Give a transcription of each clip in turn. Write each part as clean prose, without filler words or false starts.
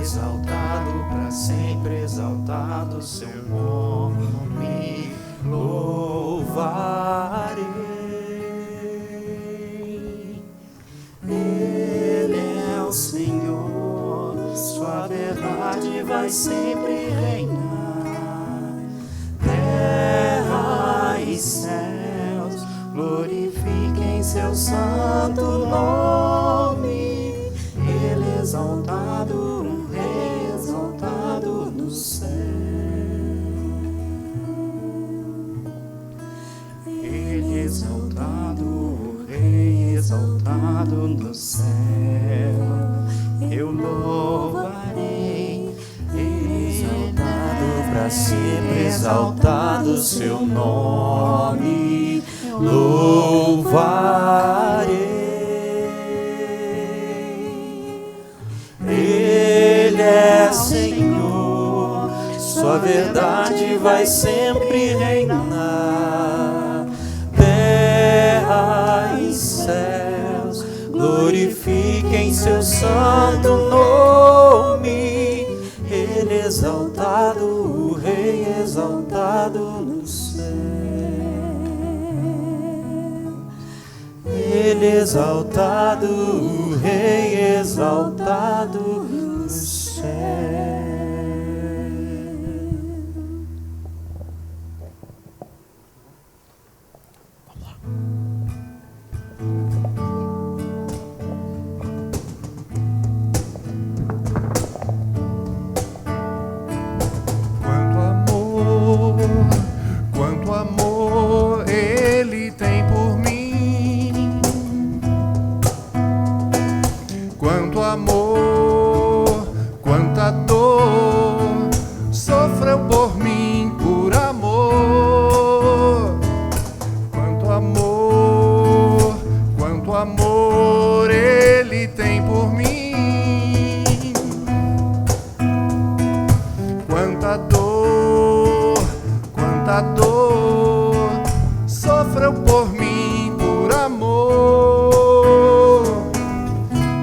exaltado para sempre, exaltado seu nome louvarei. Ele é o Senhor, sua verdade vai sempre reinar. Terra e céus glorifiquem seu santo nome. Ele exaltado, um rei exaltado no céu. Ele exaltado, o rei exaltado no céu. Eu louvarei, exaltado para sempre, exaltado seu nome louvarei. Ele é Senhor, sua verdade vai sempre reinar. Terra e céus glorifiquem seu santo nome. Ele exaltado, o rei exaltado no céu. Ele exaltado, o rei exaltado no céu. Quanto amor ele tem por mim. Quanto amor, quanta dor sofreu por mim por amor. Quanto amor ele tem por mim. Quanta dor sofreu por mim por amor.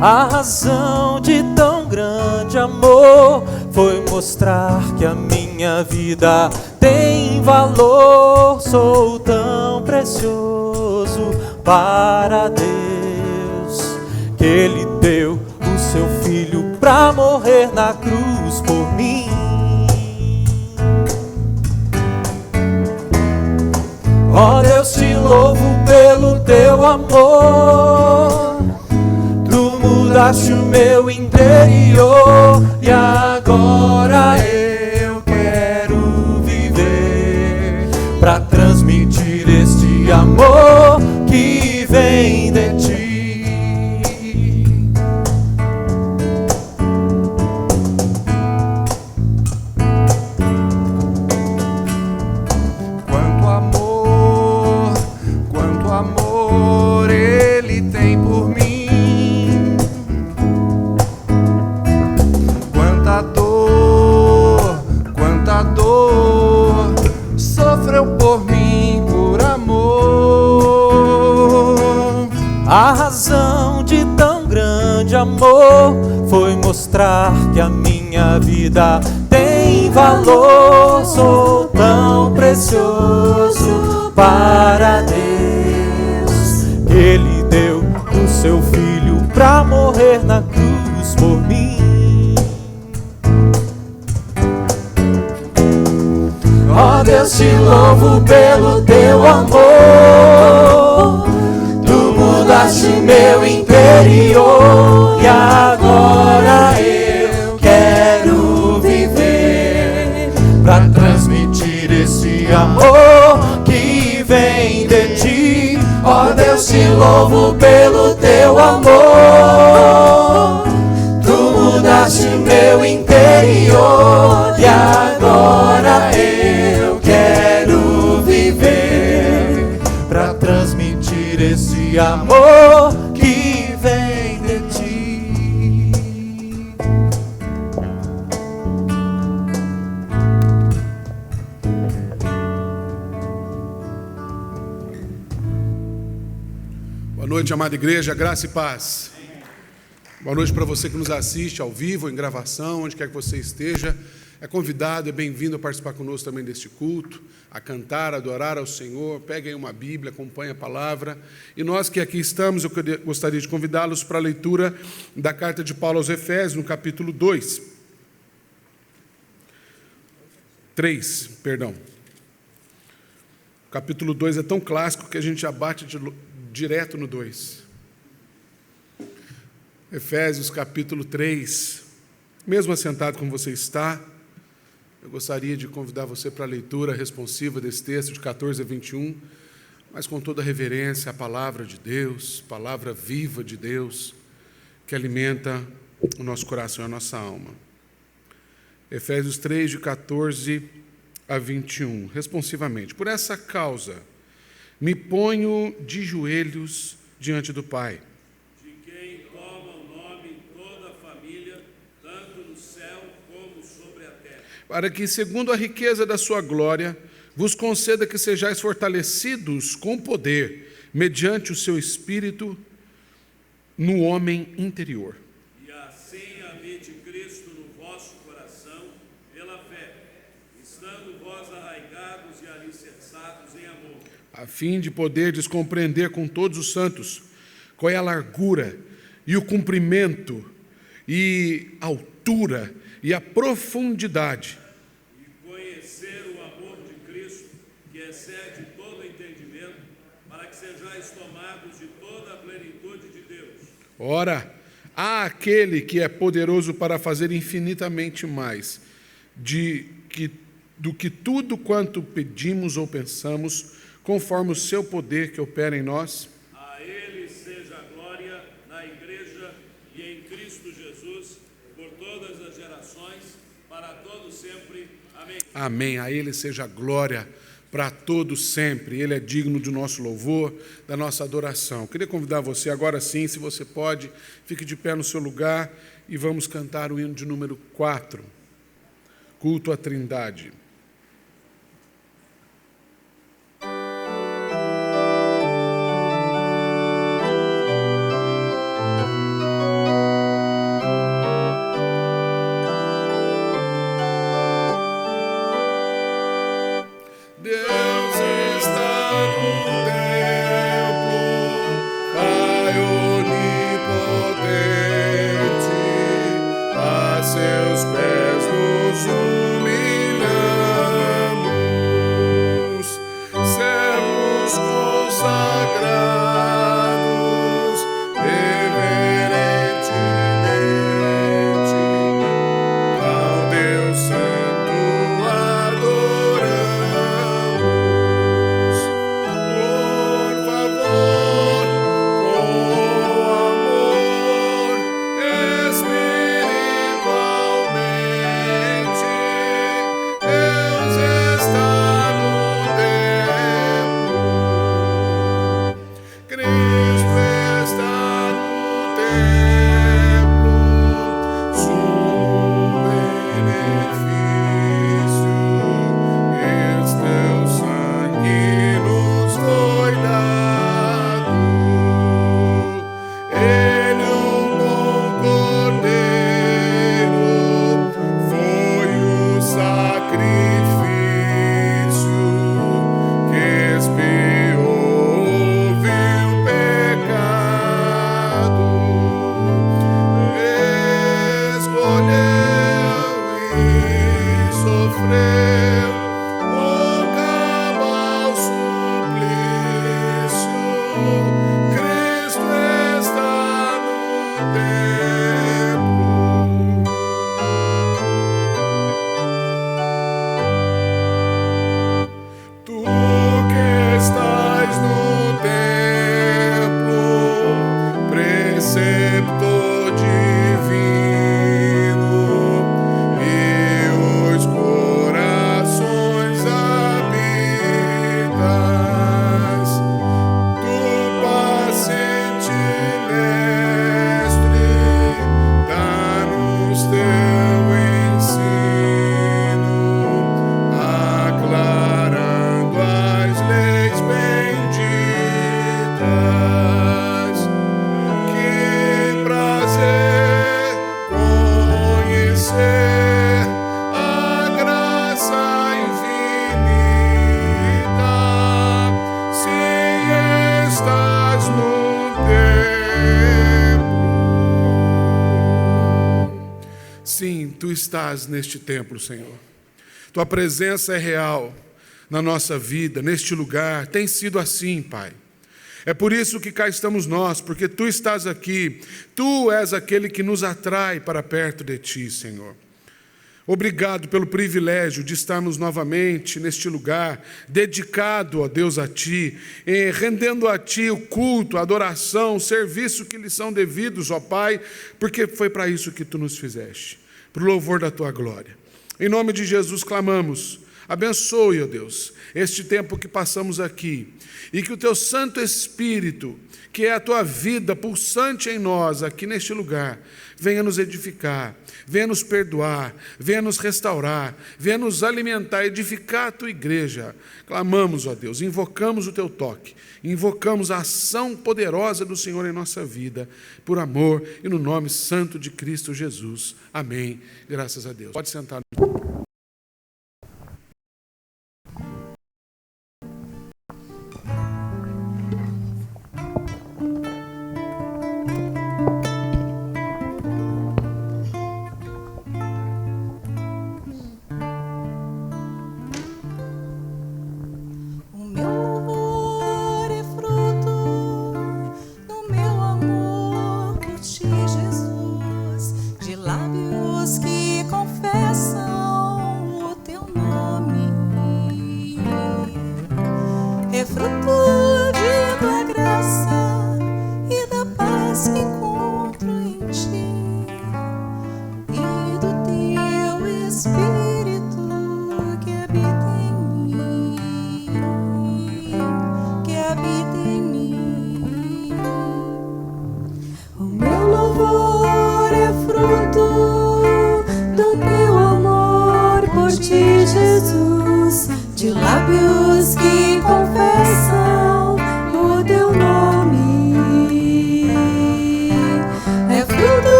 A razão de tão grande amor foi mostrar que a minha vida tem valor. Sou tão precioso para Deus que Ele deu o seu Filho pra morrer na cruz por mim. Ó Deus, te louvo pelo teu amor. Tu mudaste o meu interior e agora eu quero viver pra transmitir este amor que vem de ti. Amor ele tem por mim. Quanta dor sofreu por mim por amor. A razão de tão grande amor foi mostrar que a minha vida tem valor. Sou tão precioso para Deus. Ele deu o seu Filho pra morrer na cruz por mim. Ó Deus, te louvo pelo teu amor. Tu mudaste meu interior e agora eu quero viver pra transmitir esse amor que vem de ti. Ó Deus, te louvo pelo teu amor. Tu mudaste meu interior e agora eu quero viver pra transmitir esse amor que vem de ti. Boa noite, amada igreja, graça e paz. Boa noite para você que nos assiste ao vivo, em gravação, onde quer que você esteja. É convidado, é bem-vindo a participar conosco também deste culto, a cantar, a adorar ao Senhor. Pegue aí uma Bíblia, acompanhe a palavra. E nós que aqui estamos, eu gostaria de convidá-los para a leitura da carta de Paulo aos Efésios, no capítulo 3. O capítulo 2 é tão clássico que a gente já bate direto no 2. Efésios capítulo 3, mesmo assentado como você está, eu gostaria de convidar você para a leitura responsiva desse texto de 14 a 21, mas com toda a reverência à palavra de Deus, palavra viva de Deus, que alimenta o nosso coração e a nossa alma. Efésios 3, de 14 a 21, responsivamente. Por essa causa, me ponho de joelhos diante do Pai, para que, segundo a riqueza da sua glória, vos conceda que sejais fortalecidos com poder, mediante o seu Espírito, no homem interior. E assim habite Cristo no vosso coração, pela fé, estando vós arraigados e alicerçados em amor. A fim de poderdes compreender com todos os santos qual é a largura e o comprimento e a altura e a profundidade, e conhecer o amor de Cristo, que excede todo entendimento, para que sejais tomados de toda a plenitude de Deus. Ora, há aquele que é poderoso para fazer infinitamente mais do que tudo quanto pedimos ou pensamos, conforme o seu poder que opera em nós. A Ele seja a glória na Igreja e em Cristo Jesus, por todas as gerações, para todos sempre. Amém. Amém. A Ele seja a glória para todos sempre. Ele é digno do nosso louvor, da nossa adoração. Queria convidar você agora sim, se você pode, fique de pé no seu lugar e vamos cantar o hino de número 4, Culto à Trindade. Seus pés nos humilhamos. Tu estás neste templo, Senhor. Tua presença é real na nossa vida, neste lugar. Tem sido assim, Pai. É por isso que cá estamos nós, porque Tu estás aqui. Tu és aquele que nos atrai para perto de Ti, Senhor. Obrigado pelo privilégio de estarmos novamente neste lugar, dedicado, ó Deus, a Ti, rendendo a Ti o culto, a adoração, o serviço que lhes são devidos, ó Pai, porque foi para isso que Tu nos fizeste, para o louvor da Tua glória. Em nome de Jesus clamamos, abençoe, ó Deus, este tempo que passamos aqui, e que o Teu Santo Espírito, que é a Tua vida pulsante em nós, aqui neste lugar, venha nos edificar, venha nos perdoar, venha nos restaurar, venha nos alimentar, edificar a Tua igreja. Clamamos, ó Deus, invocamos o Teu toque, invocamos a ação poderosa do Senhor em nossa vida, por amor e no nome santo de Cristo Jesus. Amém. Graças a Deus. Pode sentar.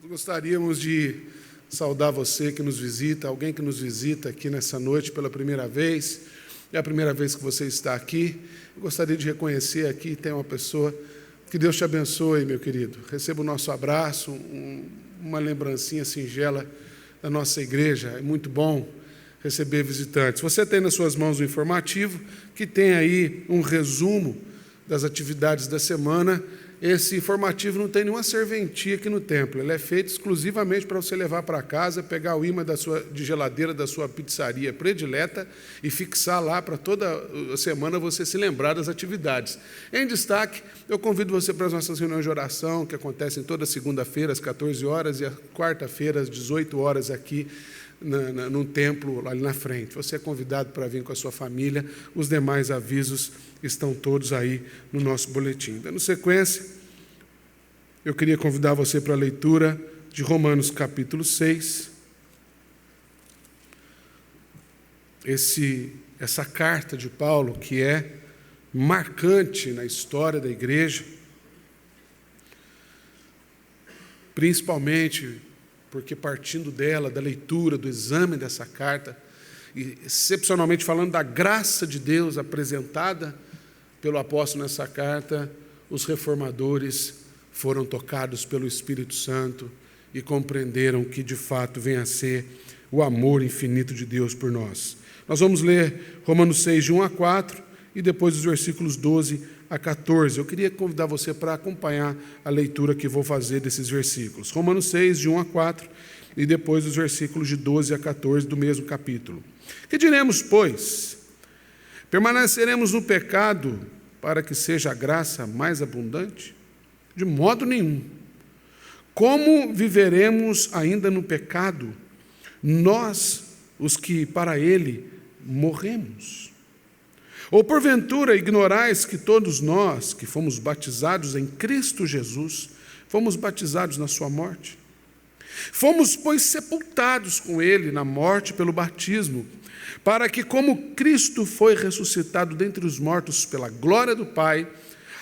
Gostaríamos de saudar você que nos visita, alguém que nos visita aqui nessa noite pela primeira vez, é a primeira vez que você está aqui. Eu gostaria de reconhecer aqui, tem uma pessoa Que Deus te abençoe, meu querido. Receba o nosso abraço, uma lembrancinha singela da nossa igreja. É muito bom receber visitantes. Você tem nas suas mãos o informativo, que tem aí um resumo das atividades da semana. Esse informativo não tem nenhuma serventia aqui no templo. Ele é feito exclusivamente para você levar para casa, pegar o imã de geladeira da sua pizzaria predileta e fixar lá para toda semana você se lembrar das atividades. Em destaque, eu convido você para as nossas reuniões de oração, que acontecem toda segunda-feira às 14 horas e a quarta-feira às 18 horas aqui num templo ali na frente. Você é convidado para vir com a sua família. Os demais avisos estão todos aí no nosso boletim. Dando sequência, eu queria convidar você para a leitura de Romanos capítulo 6. Essa carta de Paulo, que é marcante na história da igreja, principalmente porque partindo dela, da leitura, do exame dessa carta, e excepcionalmente falando da graça de Deus apresentada pelo apóstolo nessa carta, os reformadores foram tocados pelo Espírito Santo e compreenderam que de fato vem a ser o amor infinito de Deus por nós. Nós vamos ler Romanos 6, de 1 a 4, e depois os versículos 12 a 14. Eu queria convidar você para acompanhar a leitura que vou fazer desses versículos. Romanos 6, de 1 a 4, e depois os versículos de 12 a 14 do mesmo capítulo. Que diremos, pois? Permaneceremos no pecado para que seja a graça mais abundante? De modo nenhum. Como viveremos ainda no pecado, nós, os que para ele morremos? Ou porventura ignorais que todos nós, que fomos batizados em Cristo Jesus, fomos batizados na sua morte? Fomos, pois, sepultados com ele na morte pelo batismo, para que, como Cristo foi ressuscitado dentre os mortos pela glória do Pai,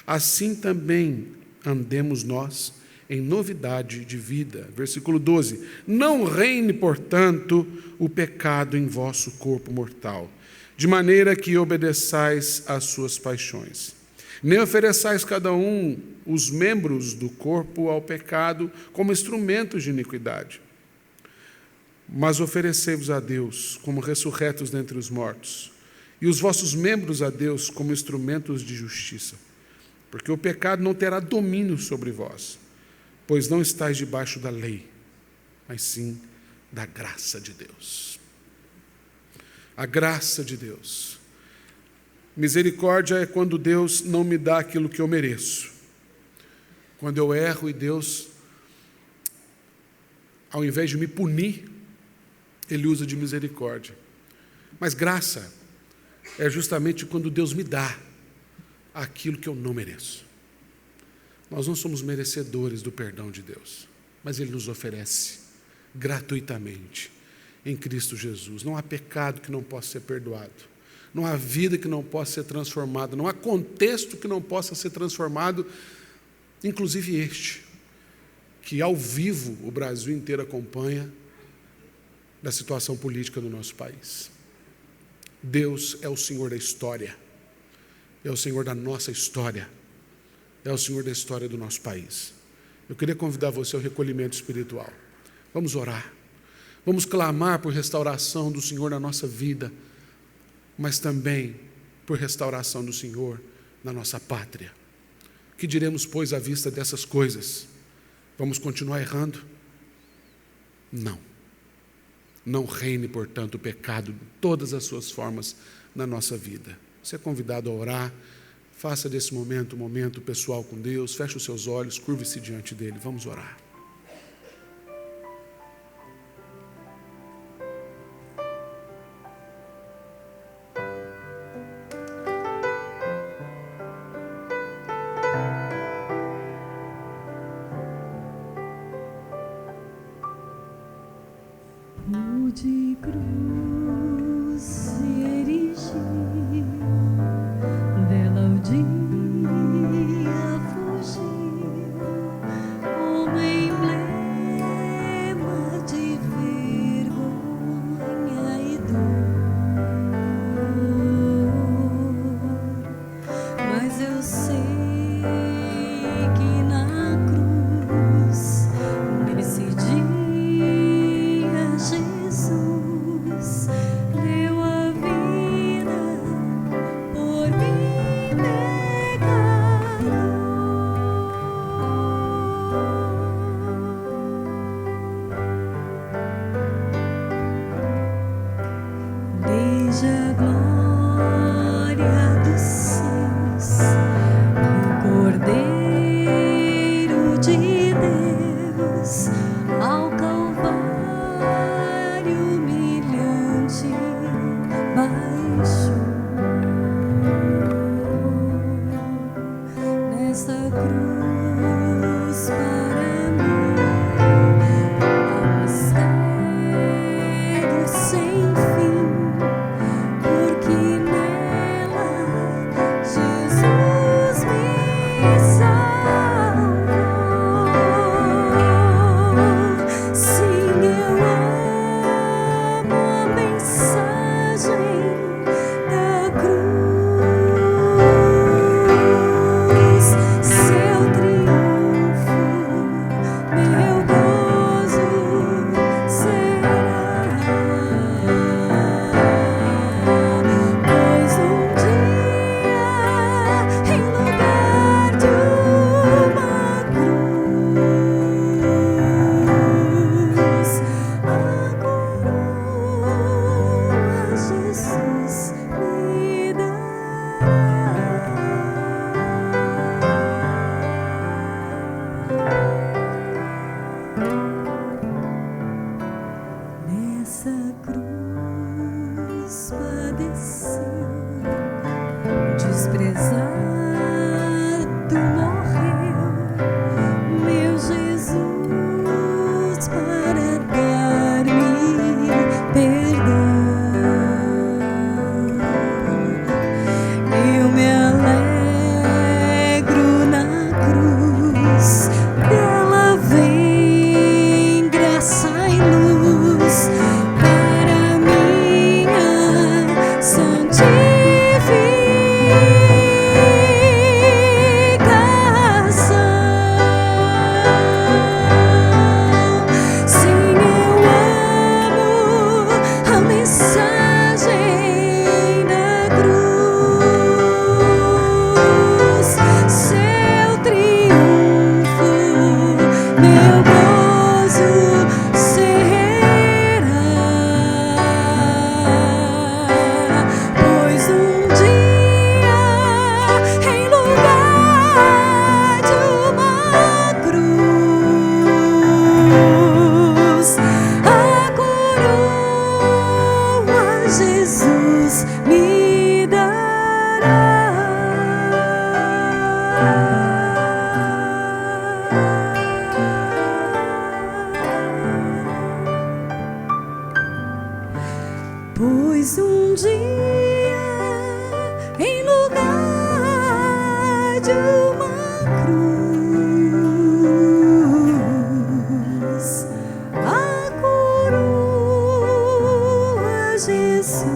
assim também andemos nós em novidade de vida. Versículo 12. Não reine, portanto, o pecado em vosso corpo mortal, de maneira que obedeçais às suas paixões. Nem ofereçais cada um os membros do corpo ao pecado como instrumentos de iniquidade, mas oferecei-vos a Deus como ressurretos dentre os mortos, e os vossos membros a Deus como instrumentos de justiça, porque o pecado não terá domínio sobre vós, pois não estáis debaixo da lei, mas sim da graça de Deus. A graça de Deus. Misericórdia é quando Deus não me dá aquilo que eu mereço. Quando eu erro e Deus, ao invés de me punir, Ele usa de misericórdia. Mas graça é justamente quando Deus me dá aquilo que eu não mereço. Nós não somos merecedores do perdão de Deus, mas Ele nos oferece gratuitamente em Cristo Jesus. Não há pecado que não possa ser perdoado. Não há vida que não possa ser transformada. Não há contexto que não possa ser transformado, inclusive este, que ao vivo o Brasil inteiro acompanha da situação política do nosso país. Deus é o Senhor da história. É o Senhor da nossa história. É o Senhor da história do nosso país. Eu queria convidar você ao recolhimento espiritual. Vamos orar. Vamos clamar por restauração do Senhor na nossa vida, mas também por restauração do Senhor na nossa pátria. Que diremos, pois, à vista dessas coisas? Vamos continuar errando? Não. Não reine, portanto, o pecado em todas as suas formas na nossa vida. Você é convidado a orar. Faça desse momento um momento pessoal com Deus. Feche os seus olhos, curve-se diante dele. Vamos orar. De cruz se erigir, dela o dia fugir, homem Pois um dia, em lugar de uma cruz, a coroa Jesus.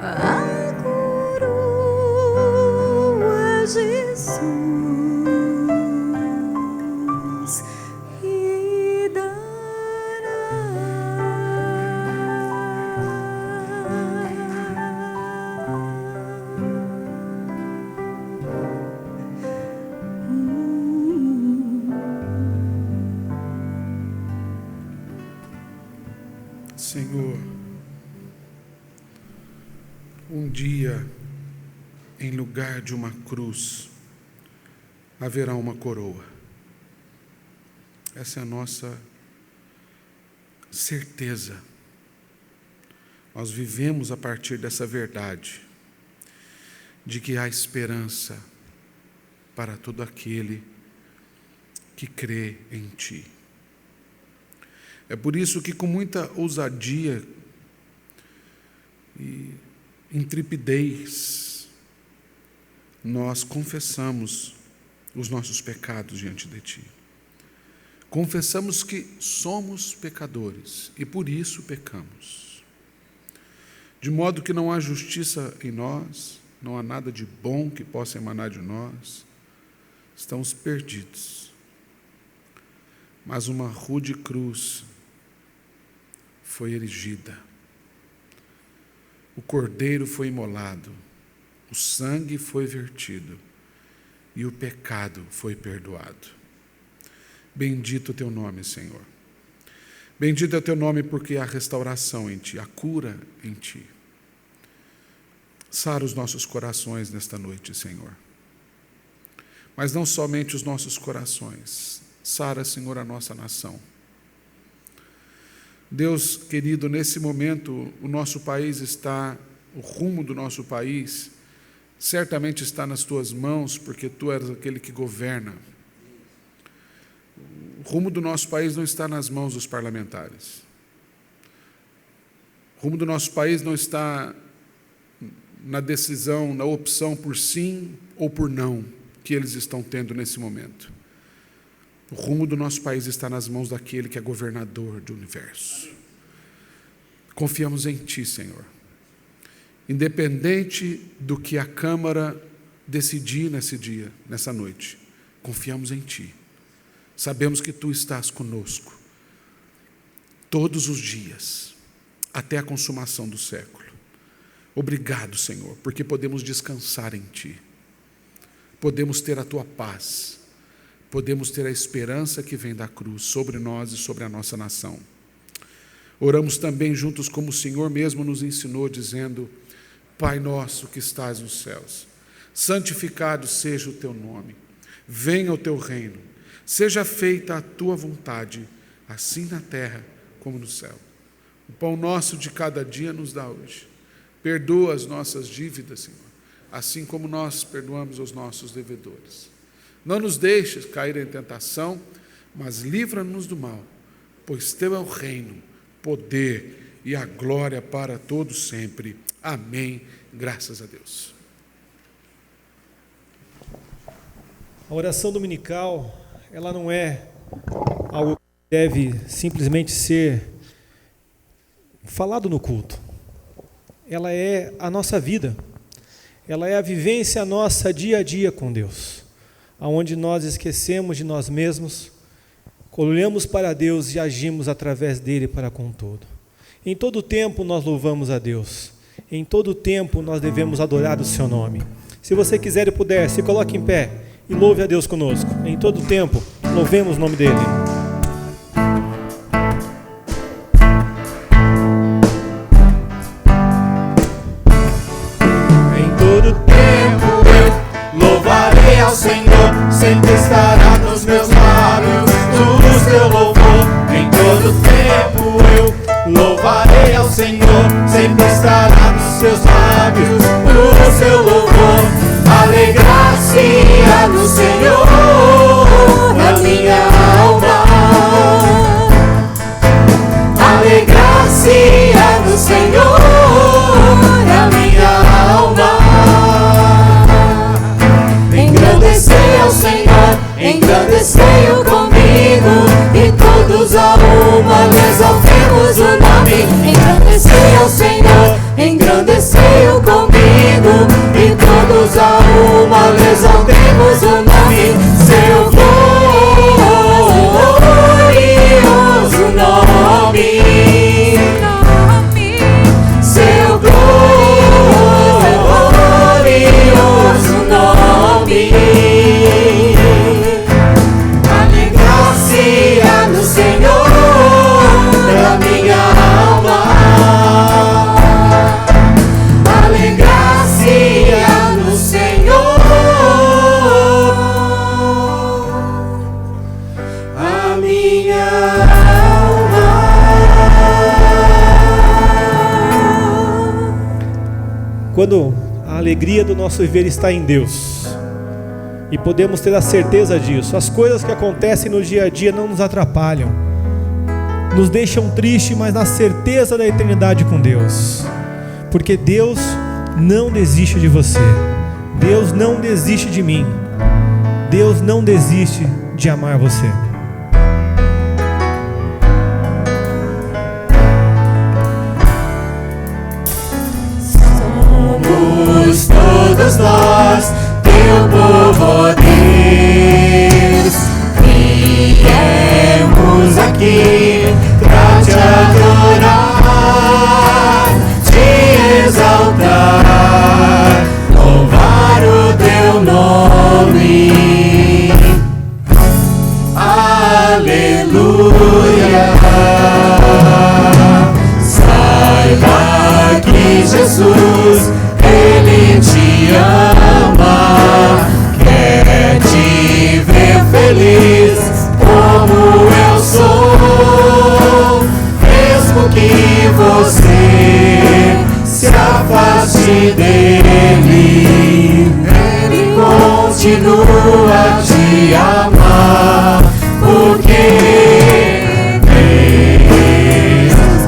A coroa Jesus. Senhor, um dia, em lugar de uma cruz, haverá uma coroa. Essa é a nossa certeza. Nós vivemos a partir dessa verdade, de que há esperança para todo aquele que crê em Ti. É por isso que, com muita ousadia e intrepidez, nós confessamos os nossos pecados diante de Ti. Confessamos que somos pecadores e por isso pecamos. De modo que não há justiça em nós, não há nada de bom que possa emanar de nós, estamos perdidos. Mas uma rude cruz foi erigida. O cordeiro foi imolado, o sangue foi vertido e o pecado foi perdoado. Bendito o Teu nome, Senhor. Bendito é o Teu nome porque há restauração em Ti, há cura em Ti. Sara os nossos corações nesta noite, Senhor. Mas não somente os nossos corações. Sara, Senhor, a nossa nação. Deus querido, nesse momento o nosso país está, o rumo do nosso país certamente está nas Tuas mãos, porque Tu és aquele que governa. O rumo do nosso país não está nas mãos dos parlamentares. O rumo do nosso país não está na decisão, na opção por sim ou por não que eles estão tendo nesse momento. O rumo do nosso país está nas mãos daquele que é governador do universo. Confiamos em Ti, Senhor. Independente do que a Câmara decidir nesse dia, nessa noite, confiamos em Ti. Sabemos que Tu estás conosco todos os dias, até a consumação do século. Obrigado, Senhor, porque podemos descansar em Ti. Podemos ter a Tua paz. Podemos ter a esperança que vem da cruz sobre nós e sobre a nossa nação. Oramos também juntos como o Senhor mesmo nos ensinou, dizendo: Pai nosso que estás nos céus, santificado seja o Teu nome, venha o Teu reino, seja feita a Tua vontade, assim na terra como no céu. O pão nosso de cada dia nos dá hoje. Perdoa as nossas dívidas, Senhor, assim como nós perdoamos os nossos devedores. Não nos deixes cair em tentação, mas livra-nos do mal, pois teu é o reino, poder e a glória para todos sempre. Amém. Graças a Deus. A oração dominical, ela não é algo que deve simplesmente ser falado no culto. Ela é a nossa vida. Ela é a vivência nossa dia a dia com Deus, aonde nós esquecemos de nós mesmos, olhamos para Deus e agimos através dele para com todo. Em todo tempo nós louvamos a Deus. Em todo tempo nós devemos adorar o seu nome. Se você quiser e puder, se coloque em pé e louve a Deus conosco. Em todo tempo, louvemos o nome dele. Em todo tempo eu louvarei ao Senhor, sempre estará nos meus lábios o seu louvor. Em todo tempo eu louvarei ao Senhor, sempre estará nos seus lábios o seu louvor. Alegrar-se-á no Senhor a minha alma. Alegrar-se-á no Senhor a minha alma. Engrandecei ao Senhor, engrandecei-o comigo, e todos a uma lhe exaltemos o nome. Engrandecei ao Senhor, engrandecei-o comigo, e todos a uma lhe exaltemos o nome. Seu glorioso nome, seu glorioso nome. Alegrar-se-á no Senhor a minha alma. Alegrar-se-á no Senhor a minha alma. Quando a alegria do nosso viver está em Deus, e podemos ter a certeza disso, as coisas que acontecem no dia a dia não nos atrapalham, nos deixam tristes, mas na certeza da eternidade com Deus, porque Deus não desiste de você, Deus não desiste de mim, Deus não desiste de amar você. Somos todos nós, teu povo, ó Deus. Viemos aqui pra te adorar, te exaltar, louvar o teu nome. Aleluia. Saiba que Jesus, Ele te ama, quer te ver feliz como eu sou. Mesmo que você se afaste dele, Ele continua a te amar, porque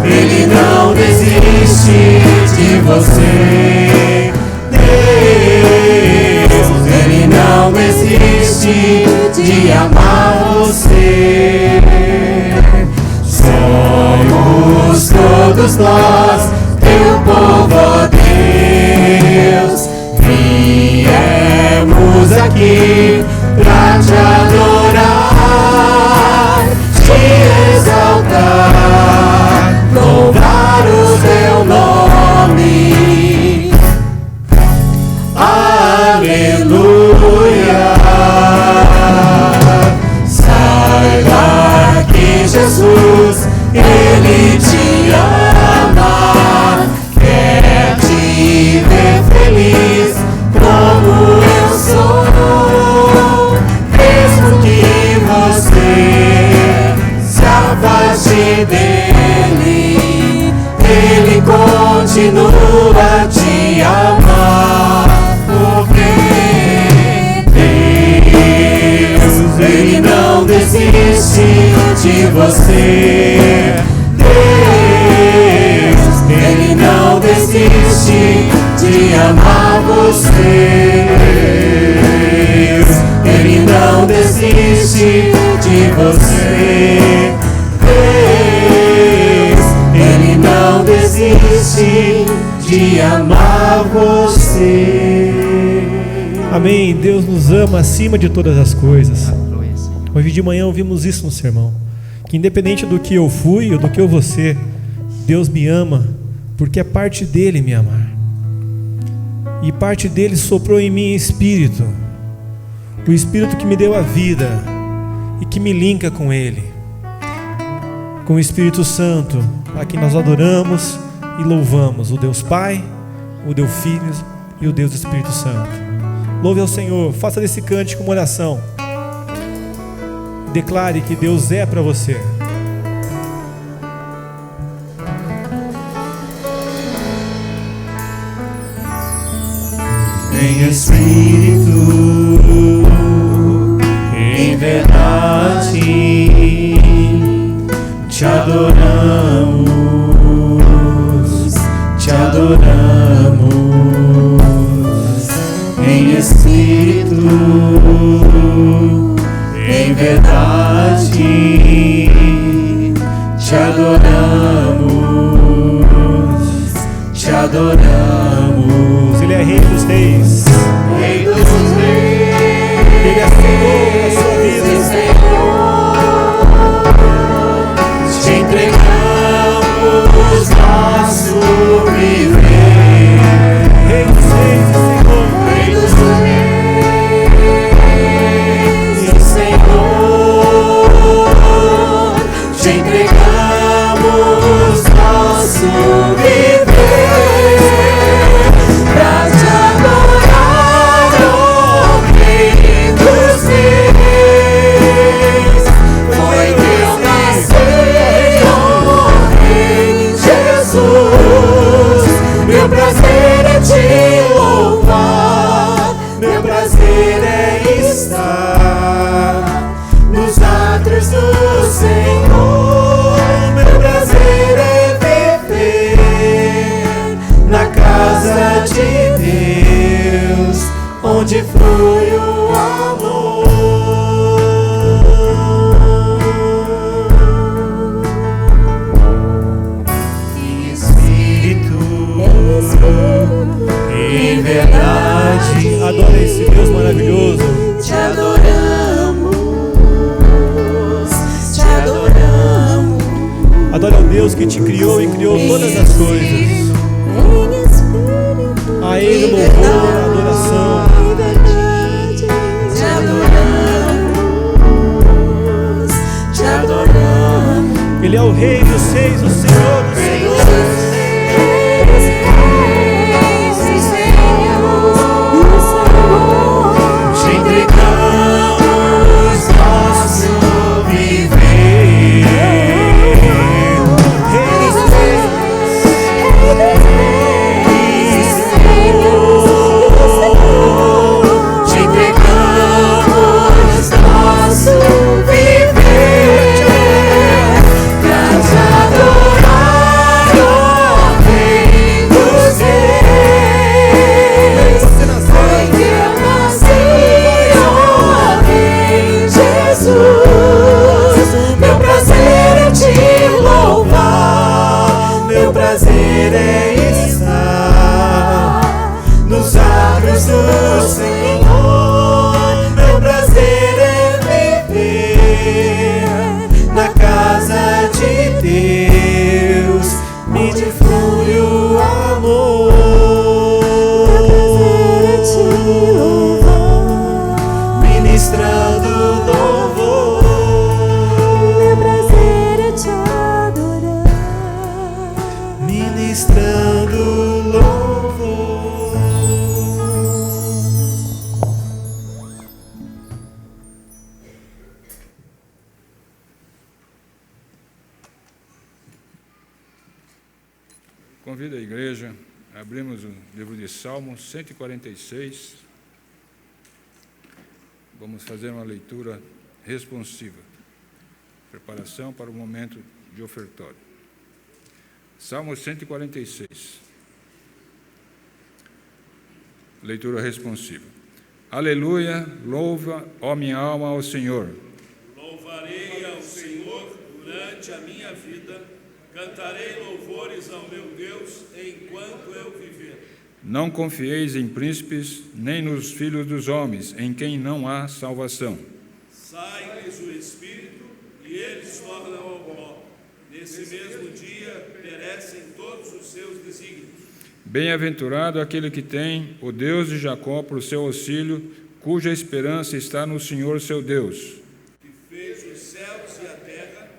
Ele não desiste de você. Deus, Ele não desiste de amar você. Somos todos nós, teu povo, ó Deus. Viemos aqui pra te adorar, te exaltar, louvar o teu nome. Aleluia. Saiba que Jesus, Ele te ama, quer te ver feliz como eu sou. Mesmo que você se afaste continua a te amar. Porque Deus, Ele não desiste de você. Deus, Ele não desiste de amar você. Deus, Ele não desiste de você. Deus, Ele não desiste de amar você. Amém. Deus nos ama acima de todas as coisas. Hoje de manhã ouvimos isso no sermão, que independente do que eu fui ou do que eu vou ser, Deus me ama, porque é parte dele me amar. E parte dele soprou em mim espírito, o espírito que me deu a vida e que me linka com ele, com o Espírito Santo, a quem nós adoramos e louvamos, o Deus Pai, o Deus Filho e o Deus Espírito Santo. Louve ao Senhor, faça desse cântico uma oração. Declare que Deus é para você. Em espírito, em verdade, te adoramos, te adoramos. Em espírito, em verdade, te adoramos, te adoramos. Ele é Rei dos Reis, Rei dos Reis, Ele é Senhor da sua vida. Senhor, te entregamos nosso viver. Rei dos Reis, Senhor. Rei dos Reis, Senhor, te entregamos nosso viver. Pra te adorar, ó Rei dos Reis, foi teu nascer, ó Rei Jesus. Meu prazer é te louvar, meu prazer é estar nos átrios do Senhor. Meu prazer é viver na casa de Deus, onde flui o amor. Em espírito, em verdade, Adora esse Deus maravilhoso. te adoramos, te adoramos. Adore ao Deus que te criou e criou todas as coisas. A Ele o louvor, a adoração. Te adoramos, te adoramos. Ele é o Rei dos Reis, o Senhor dos Senhores. Te entregamos nosso viver. Rei dos Reis, Senhor, te entregamos nosso viver. Pra te adorar, ó Rei dos Reis, foi teu nascer, ó Rei Jesus. Meu prazer é te louvar, meu prazer é estar nos átrios do Senhor. Meu prazer é viver na casa de Deus, onde flui o amor. Ministrando louvor. Meu prazer é te adorar. Ministrando louvor. Convido a igreja a abrirmos o livro de Salmos 146. Vamos fazer uma leitura responsiva. Preparação para o momento de ofertório. Salmos 146. Leitura responsiva. Aleluia, louva, ó minha alma, ao Senhor. Louvarei ao Senhor durante a minha vida, cantarei louvores ao meu Deus enquanto eu viver. Não confieis em príncipes, nem nos filhos dos homens, em quem não há salvação. Sai-lhes o espírito e eles tornam ao pó. Nesse mesmo dia perecem todos os seus desígnios. Bem-aventurado aquele que tem o Deus de Jacó por seu auxílio, cuja esperança está no Senhor seu Deus. Que fez os céus e a terra,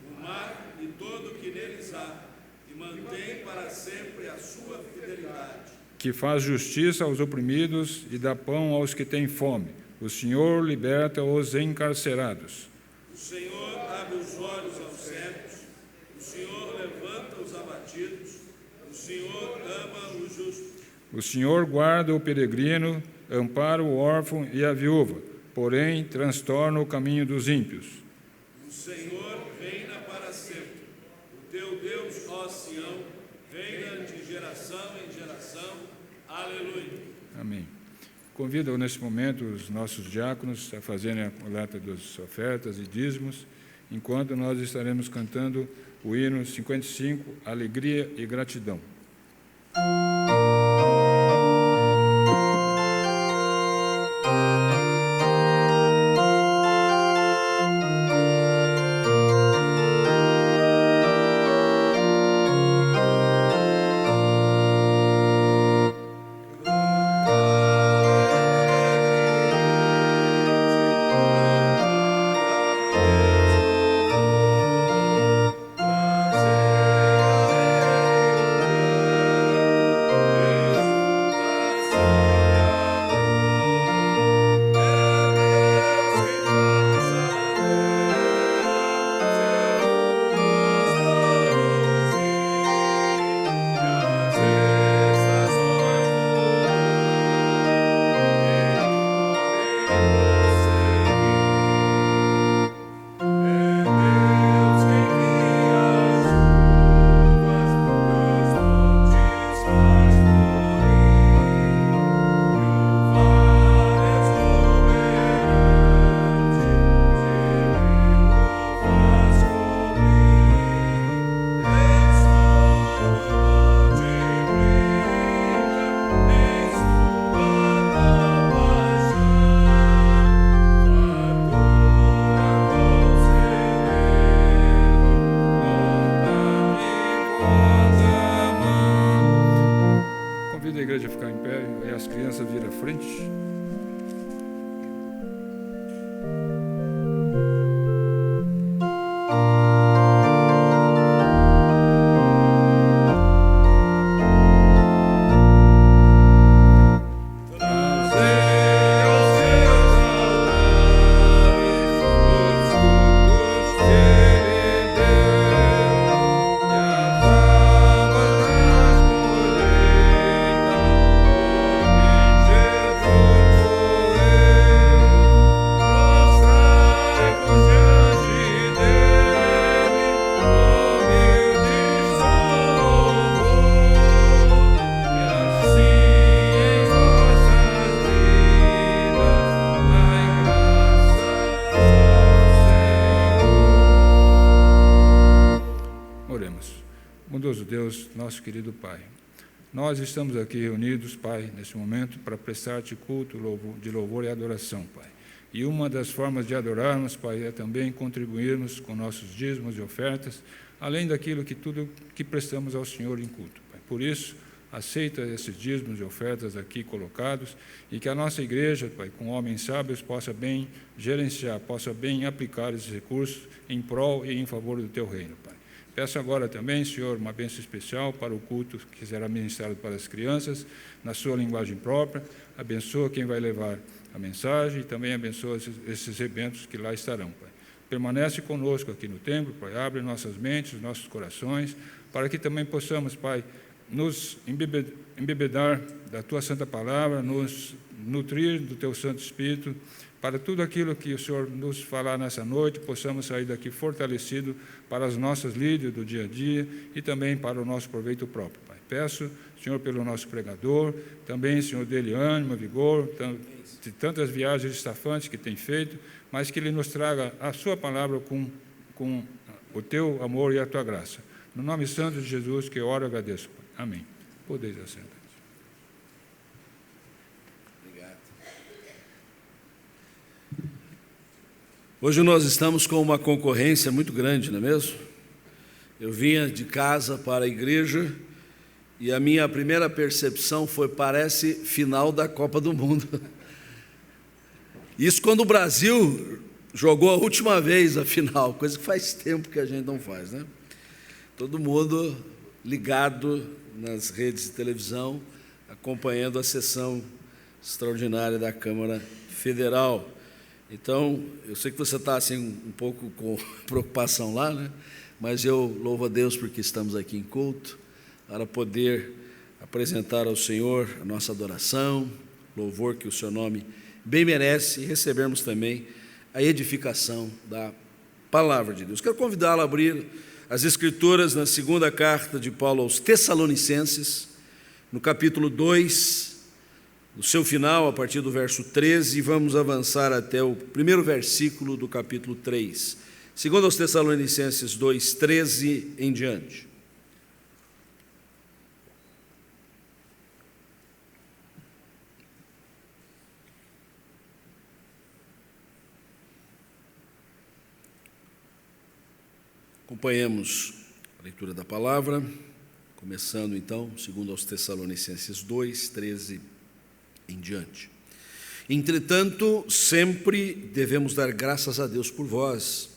o mar e todo o que neles há, e mantém para sempre a sua fidelidade. Que faz justiça aos oprimidos e dá pão aos que têm fome. O Senhor liberta os encarcerados. O Senhor abre os olhos aos cegos, o Senhor levanta os abatidos, o Senhor ama o justo. O Senhor guarda o peregrino, ampara o órfão e a viúva, porém transtorna o caminho dos ímpios. O Senhor reina para sempre. O teu Deus, ó Sião, reina de geração em geração. Aleluia. Amém. Convido nesse momento os nossos diáconos a fazerem a coleta das ofertas e dízimos, enquanto nós estaremos cantando o hino 55, Alegria e Gratidão. Bondoso Deus, nosso querido Pai, nós estamos aqui reunidos, Pai, nesse momento, para prestar-te culto de louvor e adoração, Pai. E uma das formas de adorarmos, Pai, é também contribuirmos com nossos dízimos e ofertas, além daquilo que tudo que prestamos ao Senhor em culto, Pai. Por isso, aceita esses dízimos e ofertas aqui colocados e que a nossa igreja, Pai, com homens sábios, possa bem gerenciar, possa bem aplicar esses recursos em prol e em favor do Teu reino, Pai. Peço agora também, Senhor, uma bênção especial para o culto que será ministrado para as crianças, na sua linguagem própria. Abençoa quem vai levar a mensagem e também abençoa esses eventos que lá estarão, Pai. Permanece conosco aqui no templo, Pai. Abre nossas mentes, nossos corações, para que também possamos, Pai, nos embebedar da Tua Santa Palavra, nos nutrir do Teu Santo Espírito, para tudo aquilo que o Senhor nos falar nessa noite, possamos sair daqui fortalecidos para as nossas lides do dia a dia e também para o nosso proveito próprio, Pai. Peço, Senhor, pelo nosso pregador, também, Senhor, dele ânimo, vigor, de tantas viagens estafantes que tem feito, mas que ele nos traga a sua palavra com o teu amor e a tua graça. No nome santo de Jesus que eu oro e agradeço, Pai. Amém. Podeis assentar. Obrigado. Hoje nós estamos com uma concorrência muito grande, não é mesmo? Eu vinha de casa para a igreja e a minha primeira percepção foi: parece final da Copa do Mundo. Isso quando o Brasil jogou a última vez a final, coisa que faz tempo que a gente não faz, né? Todo mundo ligado nas redes de televisão, acompanhando a sessão extraordinária da Câmara Federal. Então, eu sei que você está assim um pouco com preocupação lá, né? Mas eu louvo a Deus porque estamos aqui em culto, para poder apresentar ao Senhor a nossa adoração, louvor que o seu nome bem merece, e recebermos também a edificação da palavra de Deus. Quero convidá-lo a abrir as Escrituras na segunda carta de Paulo aos Tessalonicenses, no capítulo 2, no seu final, a partir do verso 13, e vamos avançar até o primeiro versículo do capítulo 3. Segundo aos Tessalonicenses 2, 13 em diante. Acompanhemos a leitura da palavra, começando então, segundo aos Tessalonicenses 2, 13 em diante. Entretanto, sempre devemos dar graças a Deus por vós,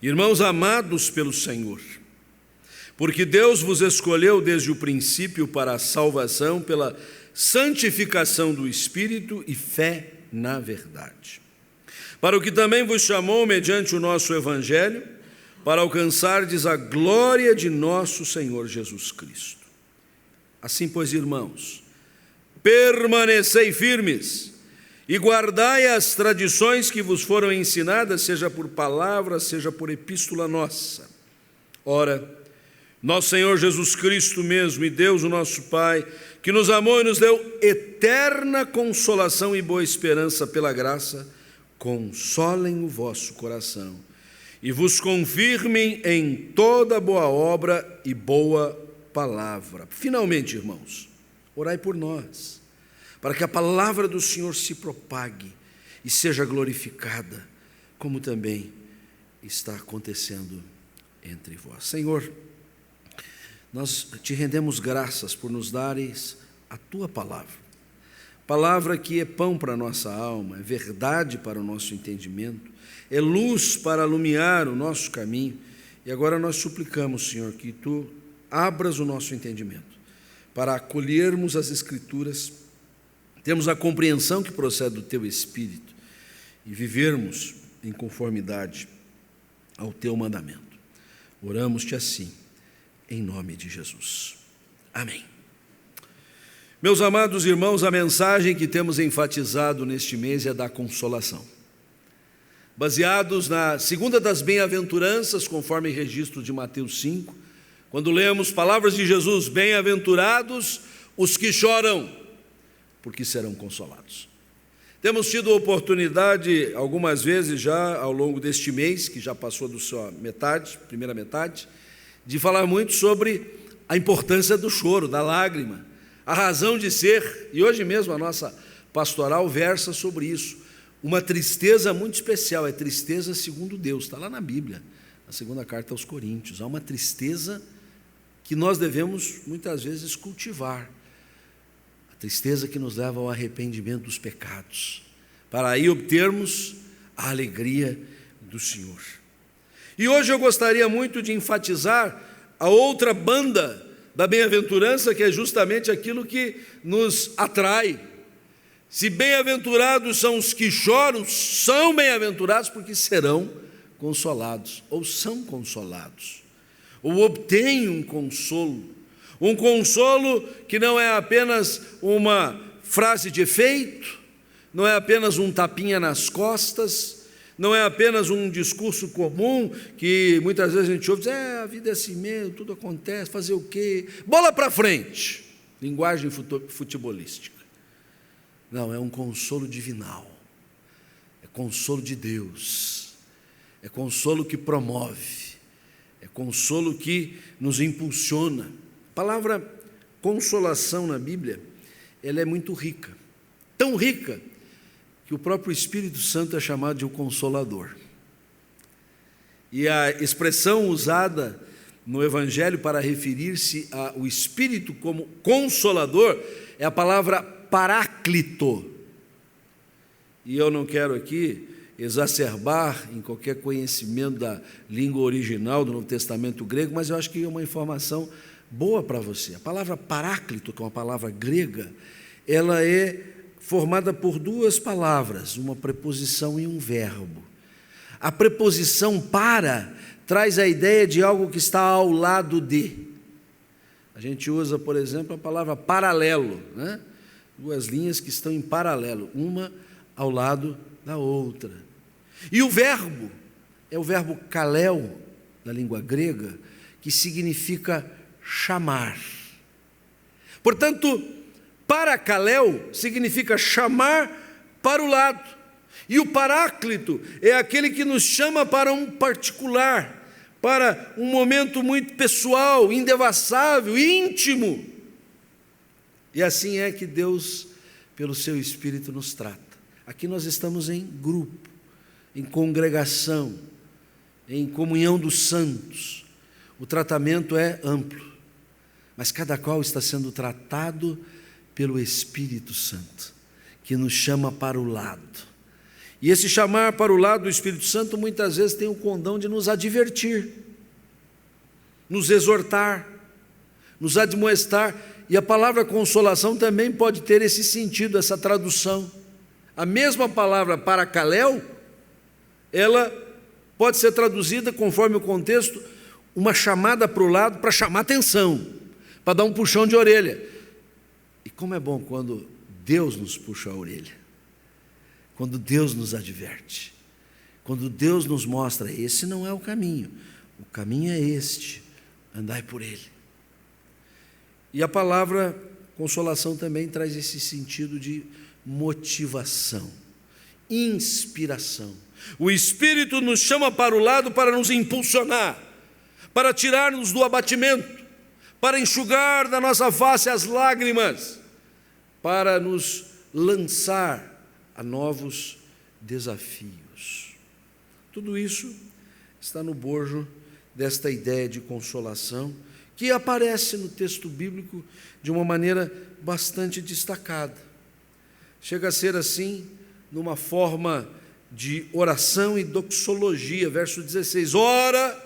irmãos amados pelo Senhor, porque Deus vos escolheu desde o princípio para a salvação pela santificação do Espírito e fé na verdade, para o que também vos chamou mediante o nosso Evangelho, para alcançardes a glória de nosso Senhor Jesus Cristo. Assim, pois, irmãos, permanecei firmes e guardai as tradições que vos foram ensinadas, seja por palavra, seja por epístola nossa. Ora, nosso Senhor Jesus Cristo mesmo e Deus, o nosso Pai, que nos amou e nos deu eterna consolação e boa esperança pela graça, consolem o vosso coração e vos confirmem em toda boa obra e boa palavra. Finalmente, irmãos, orai por nós, para que a palavra do Senhor se propague e seja glorificada, como também está acontecendo entre vós. Senhor, nós te rendemos graças por nos dares a tua palavra que é pão para a nossa alma, é verdade para o nosso entendimento, é luz para alumiar o nosso caminho. E agora nós suplicamos, Senhor, que Tu abras o nosso entendimento, para acolhermos as Escrituras, termos a compreensão que procede do Teu Espírito e vivermos em conformidade ao Teu mandamento. Oramos-te assim, em nome de Jesus. Amém. Meus amados irmãos, a mensagem que temos enfatizado neste mês é da consolação. Baseados na segunda das bem-aventuranças, conforme registro de Mateus 5, quando lemos palavras de Jesus: bem-aventurados os que choram, porque serão consolados. Temos tido a oportunidade, algumas vezes já ao longo deste mês, que já passou da sua metade, primeira metade, de falar muito sobre a importância do choro, da lágrima, a razão de ser, e hoje mesmo a nossa pastoral versa sobre isso. Uma tristeza muito especial, é tristeza segundo Deus, está lá na Bíblia, na segunda carta aos Coríntios. Há uma tristeza que nós devemos muitas vezes cultivar, a tristeza que nos leva ao arrependimento dos pecados, para aí obtermos a alegria do Senhor. E hoje eu gostaria muito de enfatizar a outra banda da bem-aventurança, que é justamente aquilo que nos atrai. Se bem-aventurados são os que choram, são bem-aventurados porque serão consolados, ou são consolados, ou obtêm um consolo, Um consolo que não é apenas uma frase de efeito, não é apenas um tapinha nas costas, não é apenas um discurso comum que muitas vezes a gente ouve, a vida é assim mesmo, tudo acontece, fazer o quê? Bola para frente, linguagem futebolística. Não, é um consolo divinal, é consolo de Deus, é consolo que promove, é consolo que nos impulsiona. A palavra consolação na Bíblia, ela é muito rica, tão rica que o próprio Espírito Santo é chamado de o Consolador. E a expressão usada no Evangelho para referir-se ao Espírito como Consolador é a palavra Paráclito. E eu não quero aqui exacerbar em qualquer conhecimento da língua original do Novo Testamento grego, mas eu acho que é uma informação boa para você. A palavra Paráclito, que é uma palavra grega, ela é formada por duas palavras, uma preposição e um verbo. A preposição para traz a ideia de algo que está ao lado de. A gente usa, por exemplo, a palavra paralelo, né? Duas linhas que estão em paralelo, uma ao lado da outra. E o verbo é o verbo kaleo, da língua grega, que significa chamar. Portanto, parakaleo significa chamar para o lado. E o Paráclito é aquele que nos chama para um particular, para um momento muito pessoal, indevassável, íntimo. E assim é que Deus, pelo seu Espírito, nos trata. Aqui nós estamos em grupo, em congregação, em comunhão dos santos. O tratamento é amplo, mas cada qual está sendo tratado pelo Espírito Santo, que nos chama para o lado. E esse chamar para o lado do Espírito Santo muitas vezes tem o condão de nos advertir, nos exortar, nos admoestar. E a palavra consolação também pode ter esse sentido, essa tradução. A mesma palavra parakaleo, ela pode ser traduzida, conforme o contexto, uma chamada para o lado para chamar atenção, para dar um puxão de orelha. E como é bom quando Deus nos puxa a orelha, quando Deus nos adverte, quando Deus nos mostra, esse não é o caminho é este, andai por ele. E a palavra consolação também traz esse sentido de motivação, inspiração. O Espírito nos chama para o lado para nos impulsionar, para tirar-nos do abatimento, para enxugar da nossa face as lágrimas, para nos lançar a novos desafios. Tudo isso está no bojo desta ideia de consolação, que aparece no texto bíblico de uma maneira bastante destacada. Chega a ser assim, numa forma de oração e doxologia, verso 16: Ora,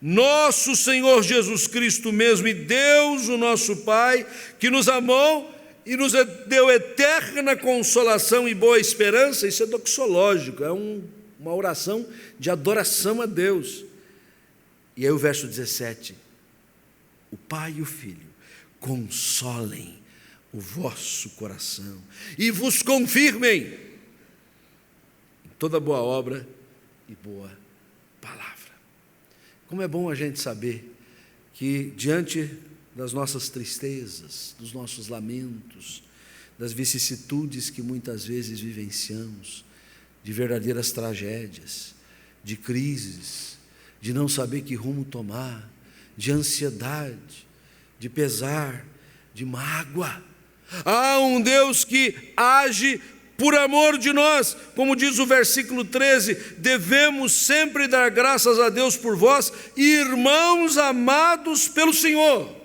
nosso Senhor Jesus Cristo mesmo e Deus, o nosso Pai, que nos amou e nos deu eterna consolação e boa esperança. Isso é doxológico, é uma oração de adoração a Deus. E aí o verso 17: o Pai e o Filho consolem o vosso coração e vos confirmem em toda boa obra e boa palavra. Como é bom a gente saber que diante das nossas tristezas, dos nossos lamentos, das vicissitudes que muitas vezes vivenciamos, de verdadeiras tragédias, de crises, de não saber que rumo tomar, de ansiedade, de pesar, de mágoa, há um Deus que age por amor de nós, como diz o versículo 13: devemos sempre dar graças a Deus por vós, irmãos amados pelo Senhor.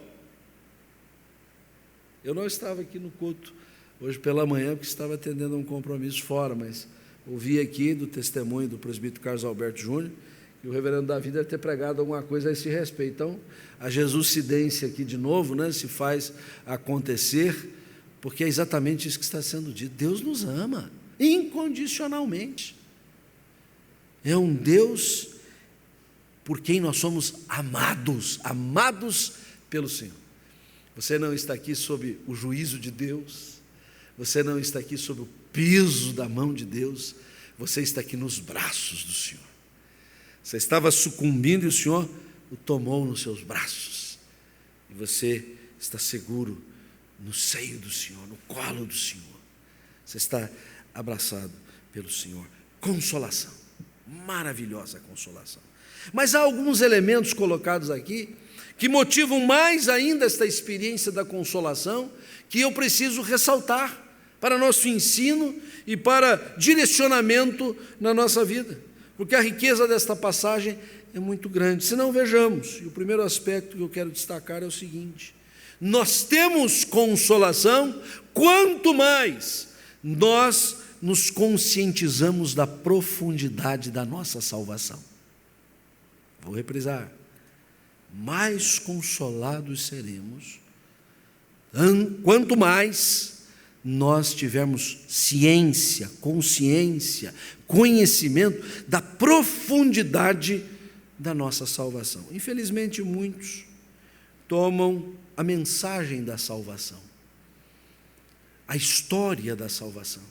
Eu não estava aqui no culto hoje pela manhã, porque estava atendendo a um compromisso fora, mas ouvi aqui do testemunho do presbítero Carlos Alberto Júnior, que o reverendo Davi deve ter pregado alguma coisa a esse respeito. Então, a Jesuscidência aqui de novo, né, se faz acontecer, porque é exatamente isso que está sendo dito. Deus nos ama incondicionalmente. É um Deus por quem nós somos amados pelo Senhor. Você não está aqui sob o juízo de Deus, você não está aqui sob o peso da mão de Deus, você está aqui nos braços do Senhor. Você estava sucumbindo e o Senhor o tomou nos seus braços. E você está seguro no seio do Senhor, no colo do Senhor. Você está abraçado pelo Senhor. Consolação, maravilhosa consolação. Mas há alguns elementos colocados aqui que motivam mais ainda esta experiência da consolação, que eu preciso ressaltar para nosso ensino e para direcionamento na nossa vida, porque a riqueza desta passagem é muito grande. Se não, vejamos, e o primeiro aspecto que eu quero destacar é o seguinte: nós temos consolação quanto mais nós nos conscientizamos da profundidade da nossa salvação. Vou reprisar: mais consolados seremos quanto mais nós tivermos ciência, consciência, conhecimento da profundidade da nossa salvação. Infelizmente, muitos tomam a mensagem da salvação, a história da salvação,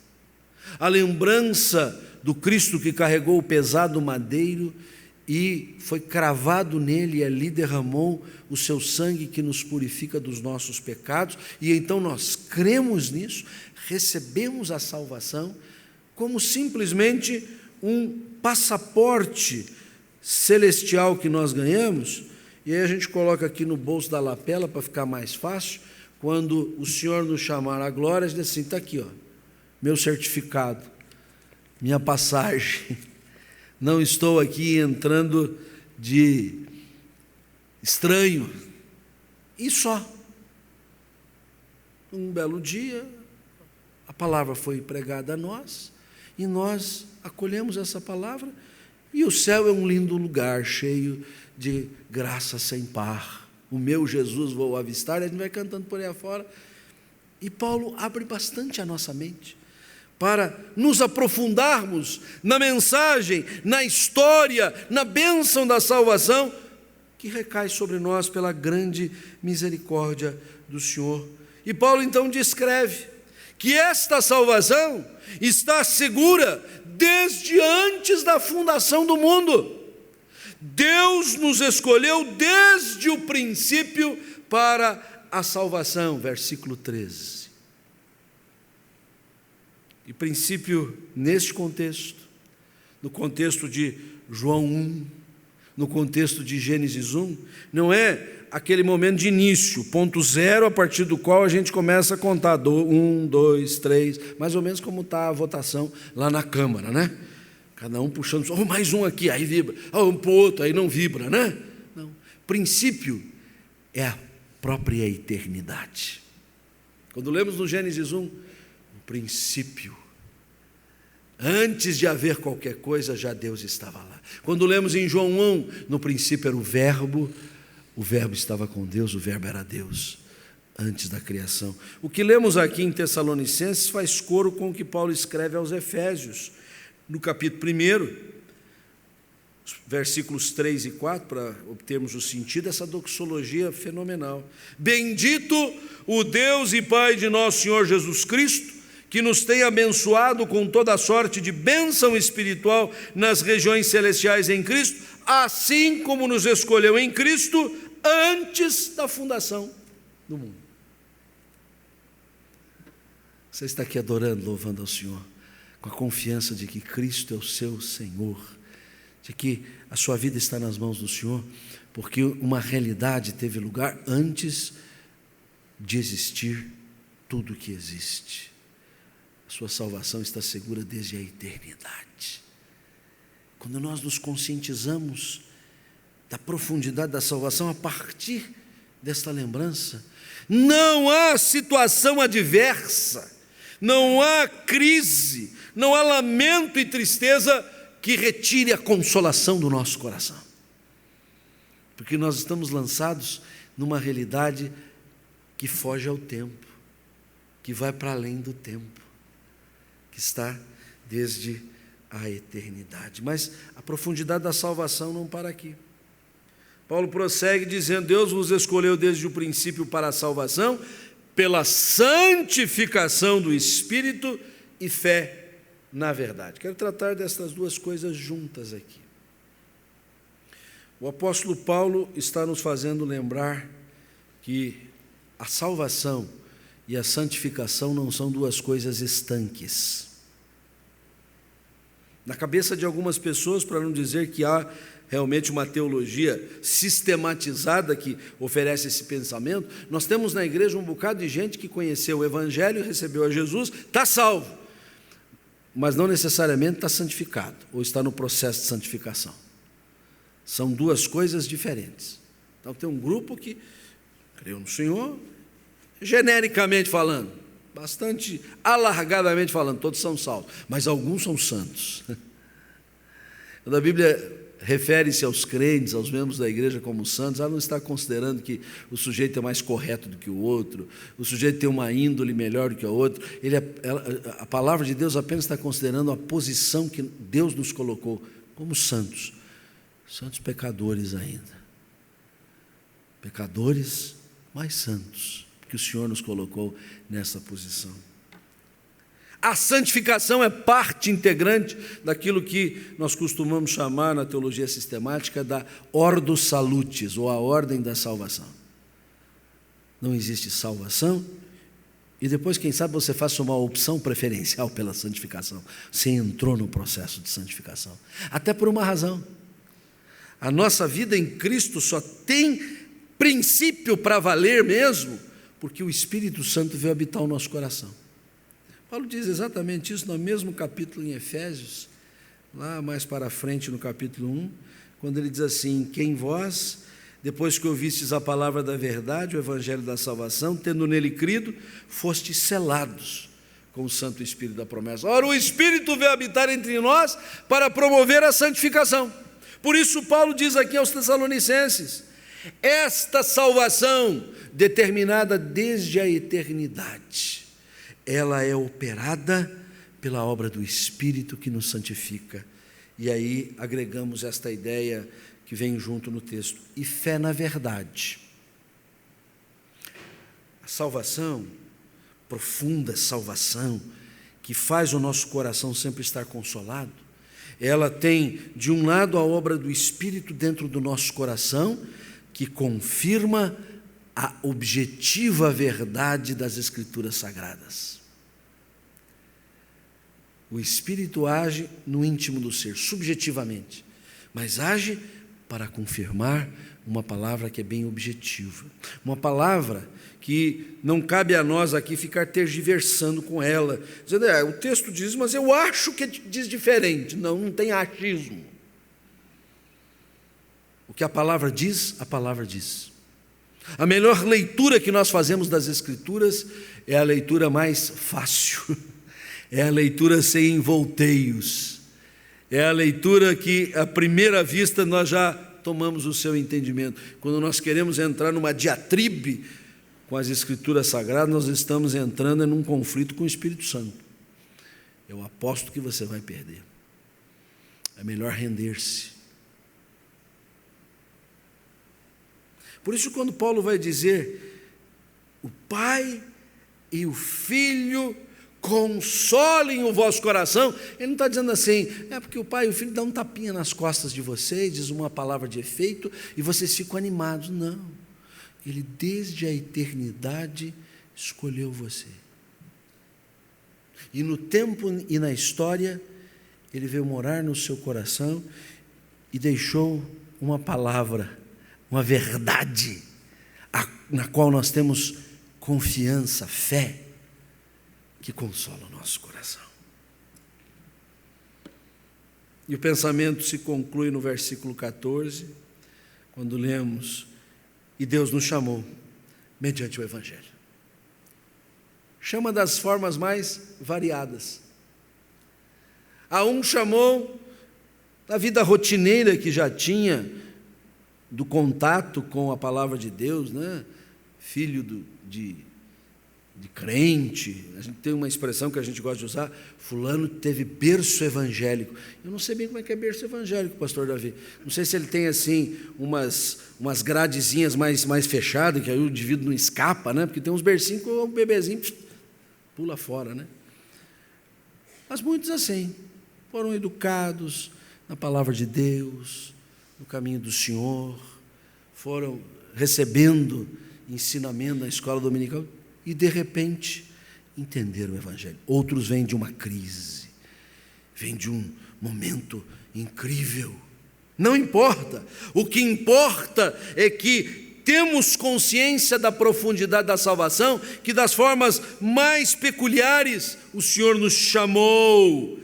a lembrança do Cristo que carregou o pesado madeiro e foi cravado nele e ali derramou o seu sangue que nos purifica dos nossos pecados, e então nós cremos nisso, recebemos a salvação como simplesmente um passaporte celestial que nós ganhamos, e aí a gente coloca aqui no bolso da lapela para ficar mais fácil. Quando o Senhor nos chamar à glória, a gente diz assim: está aqui, ó, meu certificado, minha passagem. Não estou aqui entrando de estranho. E só. Um belo dia, a palavra foi pregada a nós, e nós acolhemos essa palavra, e o céu é um lindo lugar, cheio de graça sem par. O meu Jesus vou avistar, a gente vai cantando por aí afora. E Paulo abre bastante a nossa mente para nos aprofundarmos na mensagem, na história, na bênção da salvação que recai sobre nós pela grande misericórdia do Senhor. E Paulo então descreve que esta salvação está segura desde antes da fundação do mundo. Deus nos escolheu desde o princípio para a salvação, versículo 13. E princípio neste contexto, no contexto de João 1, no contexto de Gênesis 1, não é aquele momento de início, ponto zero, a partir do qual a gente começa a contar 1, 2, 3, mais ou menos como está a votação lá na Câmara, né? Cada um puxando, mais um aqui, aí vibra, um para o outro, aí não vibra, né? Não. Princípio é a própria eternidade. Quando lemos no Gênesis 1, o princípio, antes de haver qualquer coisa, já Deus estava lá. Quando lemos em João 1, no princípio era o Verbo estava com Deus, o Verbo era Deus, antes da criação. O que lemos aqui em Tessalonicenses faz coro com o que Paulo escreve aos Efésios, no capítulo 1, versículos 3 e 4, para obtermos o sentido dessa doxologia fenomenal. Bendito o Deus e Pai de nosso Senhor Jesus Cristo, que nos tem abençoado com toda a sorte de bênção espiritual nas regiões celestiais em Cristo, assim como nos escolheu em Cristo antes da fundação do mundo. Você está aqui adorando, louvando ao Senhor, com a confiança de que Cristo é o seu Senhor, de que a sua vida está nas mãos do Senhor, porque uma realidade teve lugar antes de existir tudo o que existe. A sua salvação está segura desde a eternidade. Quando nós nos conscientizamos da profundidade da salvação a partir desta lembrança, não há situação adversa, não há crise, não há lamento e tristeza que retire a consolação do nosso coração, porque nós estamos lançados numa realidade que foge ao tempo, que vai para além do tempo, que está desde a eternidade. Mas a profundidade da salvação não para aqui. Paulo prossegue dizendo: Deus vos escolheu desde o princípio para a salvação, pela santificação do Espírito e fé na verdade. Quero tratar dessas duas coisas juntas aqui. O apóstolo Paulo está nos fazendo lembrar que a salvação e a santificação não são duas coisas estanques. Na cabeça de algumas pessoas, para não dizer que há realmente uma teologia sistematizada que oferece esse pensamento, nós temos na igreja um bocado de gente que conheceu o Evangelho, recebeu a Jesus, está salvo, mas não necessariamente está santificado, ou está no processo de santificação. São duas coisas diferentes. Então tem um grupo que creu no Senhor, genericamente falando, bastante alargadamente falando, todos são salvos, mas alguns são santos. Quando a Bíblia refere-se aos crentes, aos membros da igreja como santos, ela não está considerando que o sujeito é mais correto do que o outro, o sujeito tem uma índole melhor do que o outro. A palavra de Deus apenas está considerando a posição que Deus nos colocou como santos, santos pecadores ainda, pecadores mais santos, que o Senhor nos colocou nessa posição. A santificação é parte integrante daquilo que nós costumamos chamar na teologia sistemática da ordo salutis, ou a ordem da salvação. Não existe salvação e depois, quem sabe, você faça uma opção preferencial pela santificação. Você entrou no processo de santificação, até por uma razão. A nossa vida em Cristo só tem princípio para valer mesmo porque o Espírito Santo veio habitar o nosso coração. Paulo diz exatamente isso no mesmo capítulo em Efésios, lá mais para frente no capítulo 1, quando ele diz assim: quem vós, depois que ouvistes a palavra da verdade, o evangelho da salvação, tendo nele crido, fostes selados com o Santo Espírito da promessa. Ora, o Espírito veio habitar entre nós para promover a santificação. Por isso Paulo diz aqui aos Tessalonicenses: esta salvação, determinada desde a eternidade, ela é operada pela obra do Espírito que nos santifica. E aí agregamos esta ideia que vem junto no texto: e fé na verdade. A salvação, profunda salvação, que faz o nosso coração sempre estar consolado, ela tem, de um lado, a obra do Espírito dentro do nosso coração, que confirma a objetiva verdade das Escrituras Sagradas. O Espírito age no íntimo do ser, subjetivamente, mas age para confirmar uma palavra que é bem objetiva, uma palavra que não cabe a nós aqui ficar tergiversando com ela, dizendo: o texto diz, mas eu acho que diz diferente. Não tem achismo. O que a palavra diz, a palavra diz. A melhor leitura que nós fazemos das Escrituras é a leitura mais fácil, é a leitura sem volteios, é a leitura que, à primeira vista, nós já tomamos o seu entendimento. Quando nós queremos entrar numa diatribe com as Escrituras Sagradas, nós estamos entrando em um conflito com o Espírito Santo. Eu aposto que você vai perder. É melhor render-se. Por isso, quando Paulo vai dizer: o Pai e o Filho consolem o vosso coração, ele não está dizendo assim: é porque o Pai e o Filho dão um tapinha nas costas de vocês, diz uma palavra de efeito e vocês ficam animados. Não. Ele, desde a eternidade, escolheu você. E no tempo e na história, ele veio morar no seu coração e deixou uma palavra, uma verdade, na qual nós temos confiança, fé, que consola o nosso coração. E o pensamento se conclui no versículo 14, quando lemos: e Deus nos chamou mediante o Evangelho. Chama das formas mais variadas. A um chamou da vida rotineira que já tinha, do contato com a palavra de Deus, né? Filho de de crente. A gente tem uma expressão que a gente gosta de usar: fulano teve berço evangélico. Eu não sei bem como é que é berço evangélico, pastor Davi. Não sei se ele tem assim umas gradezinhas mais fechadas, que aí o indivíduo não escapa, né? Porque tem uns bercinhos que o bebezinho pula fora, né? Mas muitos assim foram educados na palavra de Deus, no caminho do Senhor, foram recebendo ensinamento na escola dominical e de repente entenderam o Evangelho. Outros vêm de uma crise, vêm de um momento incrível. Não importa, o que importa é que temos consciência da profundidade da salvação, que das formas mais peculiares o Senhor nos chamou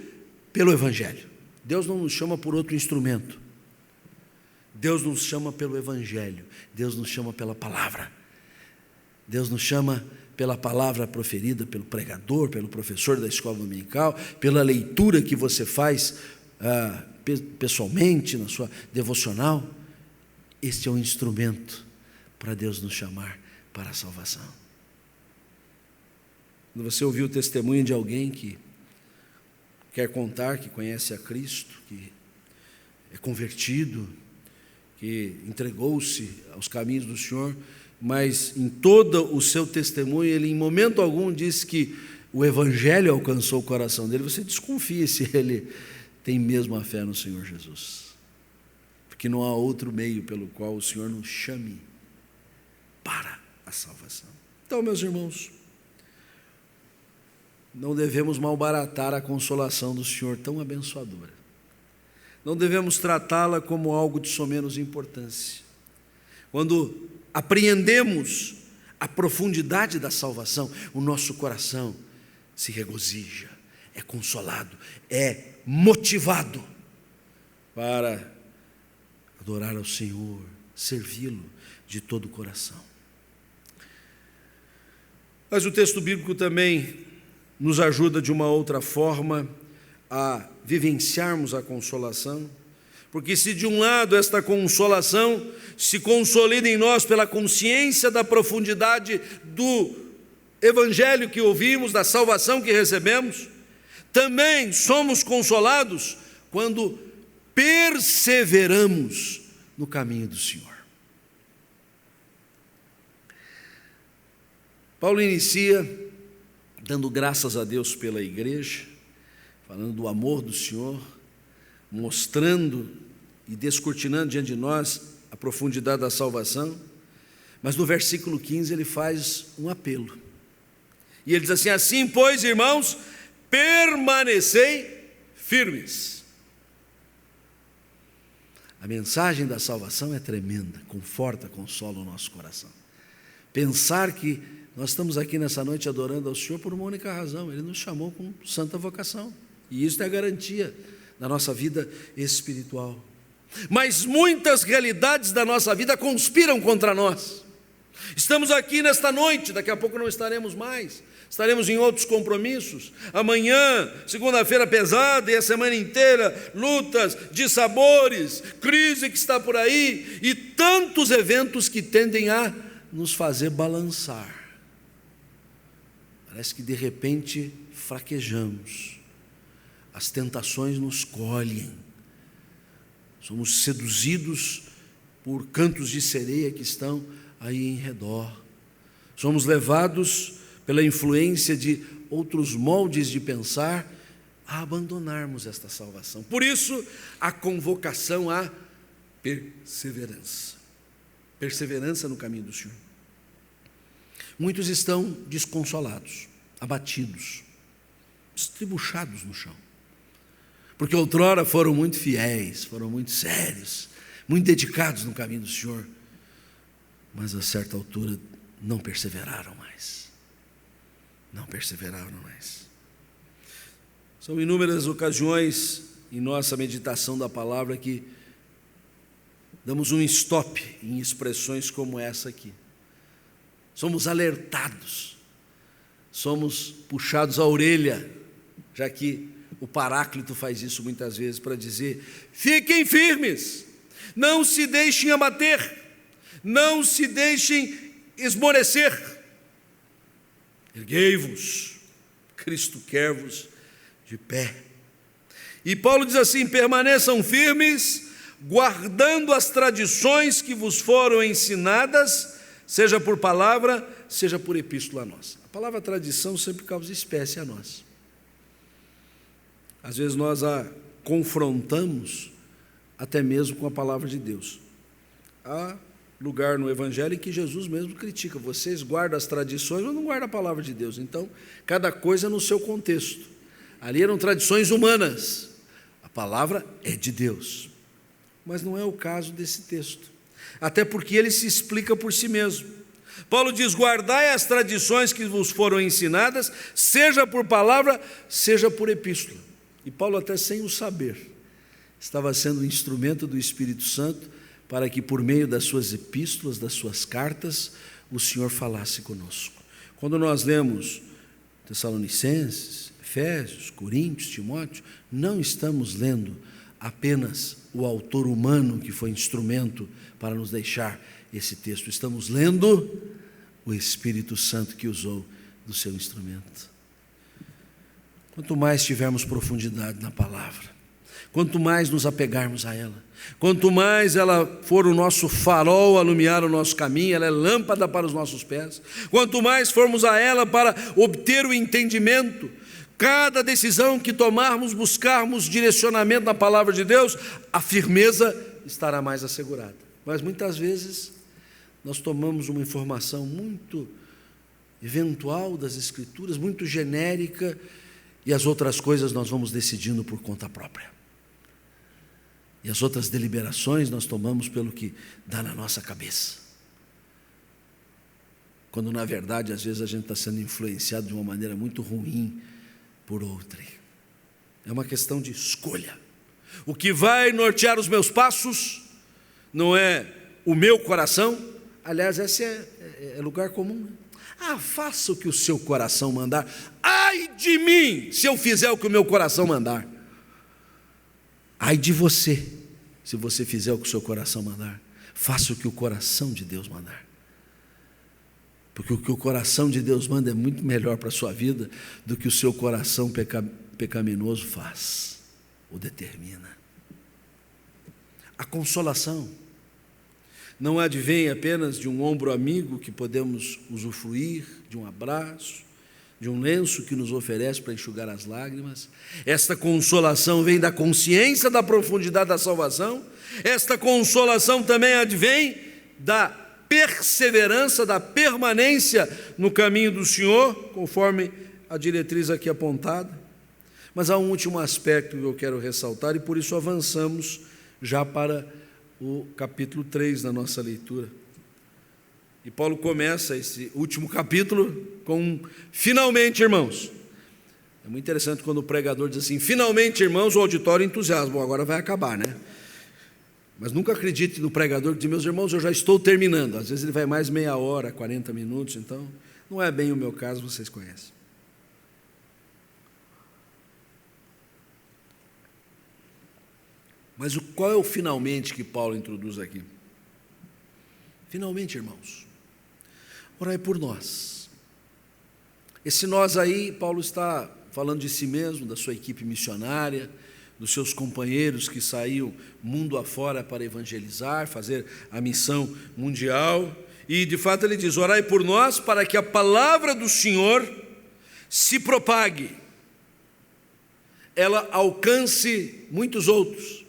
pelo Evangelho. Deus não nos chama por outro instrumento. Deus nos chama pelo Evangelho. Deus nos chama pela palavra. Deus nos chama pela palavra proferida pelo pregador, pelo professor da escola dominical, pela leitura que você faz pessoalmente, na sua devocional. Este é um instrumento para Deus nos chamar para a salvação. Quando você ouviu o testemunho de alguém que quer contar que conhece a Cristo, que é convertido, que entregou-se aos caminhos do Senhor, mas em todo o seu testemunho, ele em momento algum disse que o Evangelho alcançou o coração dele, você desconfia se ele tem mesmo a fé no Senhor Jesus, porque não há outro meio pelo qual o Senhor nos chame para a salvação. Então, meus irmãos, não devemos malbaratar a consolação do Senhor tão abençoadora. Não devemos tratá-la como algo de somenos importância. Quando apreendemos a profundidade da salvação, o nosso coração se regozija, é consolado, é motivado para adorar ao Senhor, servi-lo de todo o coração. Mas o texto bíblico também nos ajuda de uma outra forma a vivenciarmos a consolação, porque se de um lado esta consolação se consolida em nós pela consciência da profundidade do Evangelho que ouvimos, da salvação que recebemos, também somos consolados quando perseveramos no caminho do Senhor. Paulo inicia dando graças a Deus pela igreja, falando do amor do Senhor, mostrando e descortinando diante de nós a profundidade da salvação, mas no versículo 15 ele faz um apelo, e ele diz assim: assim, pois, irmãos, permanecei firmes. A mensagem da salvação é tremenda, conforta, consola o nosso coração. Pensar que nós estamos aqui nessa noite adorando ao Senhor por uma única razão: Ele nos chamou com santa vocação, e isso é a garantia da nossa vida espiritual. Mas muitas realidades da nossa vida conspiram contra nós. Estamos aqui nesta noite, daqui a pouco não estaremos mais, estaremos em outros compromissos. Amanhã, segunda-feira pesada, e a semana inteira, lutas, dissabores, crise que está por aí, e tantos eventos que tendem a nos fazer balançar. Parece que de repente fraquejamos, as tentações nos colhem, somos seduzidos por cantos de sereia que estão aí em redor, somos levados pela influência de outros moldes de pensar a abandonarmos esta salvação. Por isso, a convocação à perseverança, perseverança no caminho do Senhor. Muitos estão desconsolados, abatidos, estribuchados no chão, porque outrora foram muito fiéis, foram muito sérios, muito dedicados no caminho do Senhor, mas a certa altura não perseveraram mais. Não perseveraram mais. São inúmeras ocasiões em nossa meditação da palavra que damos um stop em expressões como essa aqui. Somos alertados, somos puxados à orelha, já que o Paráclito faz isso muitas vezes para dizer: fiquem firmes, não se deixem abater, não se deixem esmorecer. Erguei-vos, Cristo quer-vos de pé. E Paulo diz assim: permaneçam firmes, guardando as tradições que vos foram ensinadas, seja por palavra, seja por epístola nossa. A palavra tradição sempre causa espécie a nós. Às vezes nós a confrontamos até mesmo com a palavra de Deus. Há lugar no Evangelho em que Jesus mesmo critica: vocês guardam as tradições, mas não guardam a palavra de Deus. Então, cada coisa no seu contexto. Ali eram tradições humanas, a palavra é de Deus. Mas não é o caso desse texto, até porque ele se explica por si mesmo. Paulo diz: guardai as tradições que vos foram ensinadas, seja por palavra, seja por epístola. E Paulo, até sem o saber, estava sendo um instrumento do Espírito Santo para que, por meio das suas epístolas, das suas cartas, o Senhor falasse conosco. Quando nós lemos Tessalonicenses, Efésios, Coríntios, Timóteo, não estamos lendo apenas o autor humano que foi instrumento para nos deixar esse texto. Estamos lendo o Espírito Santo que usou do seu instrumento. Quanto mais tivermos profundidade na palavra, quanto mais nos apegarmos a ela, quanto mais ela for o nosso farol a iluminar o nosso caminho, ela é lâmpada para os nossos pés, quanto mais formos a ela para obter o entendimento, cada decisão que tomarmos, buscarmos direcionamento na palavra de Deus, a firmeza estará mais assegurada. Mas muitas vezes nós tomamos uma informação muito eventual das Escrituras, muito genérica, e as outras coisas nós vamos decidindo por conta própria. E as outras deliberações nós tomamos pelo que dá na nossa cabeça. Quando na verdade às vezes a gente está sendo influenciado de uma maneira muito ruim por outra. É uma questão de escolha. O que vai nortear os meus passos não é o meu coração. Aliás, esse é lugar comum. Faça o que o seu coração mandar. Ai de mim, se eu fizer o que o meu coração mandar. Ai de você, se você fizer o que o seu coração mandar. Faça o que o coração de Deus mandar. Porque o que o coração de Deus manda é muito melhor para a sua vida do que o seu coração pecaminoso faz ou determina. A consolação não advém apenas de um ombro amigo que podemos usufruir, de um abraço, de um lenço que nos oferece para enxugar as lágrimas. Esta consolação vem da consciência da profundidade da salvação. Esta consolação também advém da perseverança, da permanência no caminho do Senhor, conforme a diretriz aqui apontada. Mas há um último aspecto que eu quero ressaltar, e por isso avançamos já para o capítulo 3 da nossa leitura. E Paulo começa esse último capítulo com finalmente, irmãos. É muito interessante quando o pregador diz assim: finalmente, irmãos, o auditório entusiasma. Bom, agora vai acabar, né? Mas nunca acredite no pregador que diz: meus irmãos, eu já estou terminando. Às vezes ele vai mais meia hora, 40 minutos, então não é bem o meu caso, vocês conhecem. Mas qual é o finalmente que Paulo introduz aqui? Finalmente, irmãos, orai por nós. Esse nós aí, Paulo está falando de si mesmo, da sua equipe missionária, dos seus companheiros que saíam mundo afora para evangelizar, fazer a missão mundial. E de fato ele diz: orai por nós para que a palavra do Senhor se propague, ela alcance muitos outros,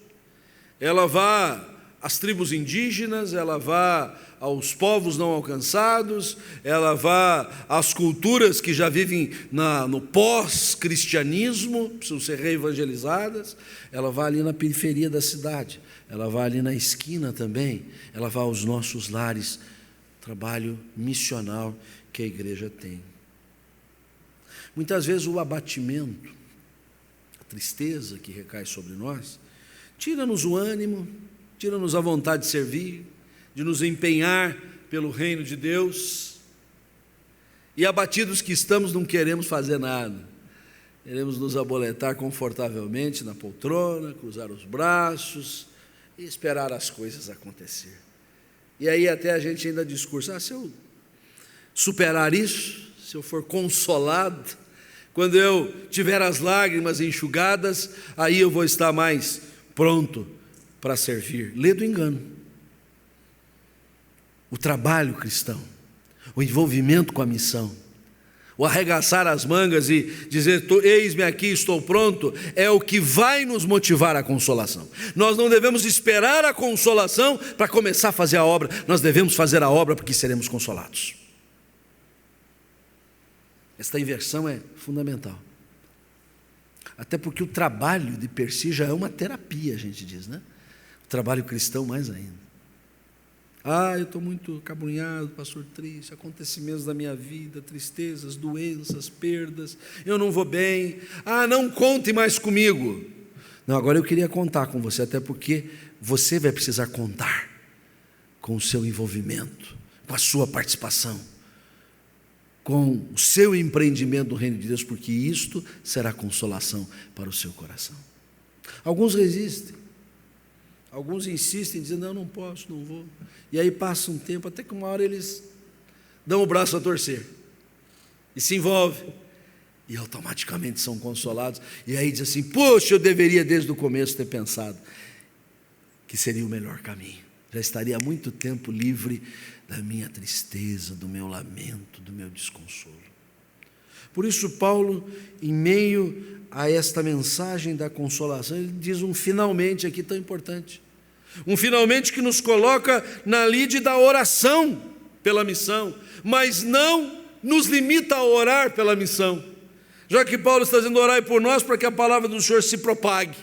ela vá às tribos indígenas, ela vá aos povos não alcançados, ela vá às culturas que já vivem no pós-cristianismo, precisam ser reevangelizadas, ela vá ali na periferia da cidade, ela vá ali na esquina também, ela vá aos nossos lares, trabalho missional que a igreja tem. Muitas vezes o abatimento, a tristeza que recai sobre nós, tira-nos o ânimo, tira-nos a vontade de servir, de nos empenhar pelo reino de Deus, e abatidos que estamos não queremos fazer nada, queremos nos aboletar confortavelmente na poltrona, cruzar os braços e esperar as coisas acontecer. E aí até a gente ainda discursa: se eu superar isso, se eu for consolado, quando eu tiver as lágrimas enxugadas, aí eu vou estar mais pronto para servir. Lê do engano. O trabalho cristão, o envolvimento com a missão, o arregaçar as mangas e dizer, eis-me aqui, estou pronto, é o que vai nos motivar à consolação. Nós não devemos esperar a consolação para começar a fazer a obra, nós devemos fazer a obra porque seremos consolados. Esta inversão é fundamental. Até porque o trabalho de per si já é uma terapia, a gente diz, né? O trabalho cristão mais ainda. Eu estou muito acabrunhado, pastor, triste, acontecimentos da minha vida, tristezas, doenças, perdas, eu não vou bem, não conte mais comigo. Não, agora eu queria contar com você, até porque você vai precisar contar com o seu envolvimento, com a sua participação, com o seu empreendimento no reino de Deus, porque isto será consolação para o seu coração. Alguns resistem, alguns insistem, dizendo, não posso, não vou. E aí passa um tempo, até que uma hora eles dão o braço a torcer, e se envolvem, e automaticamente são consolados, e aí diz assim, poxa, eu deveria desde o começo ter pensado que seria o melhor caminho, já estaria há muito tempo livre da minha tristeza, do meu lamento, do meu desconsolo. Por isso Paulo, em meio a esta mensagem da consolação, ele diz um finalmente aqui tão importante, um finalmente que nos coloca na lide da oração pela missão, mas não nos limita a orar pela missão, já que Paulo está dizendo, orai por nós para que a palavra do Senhor se propague.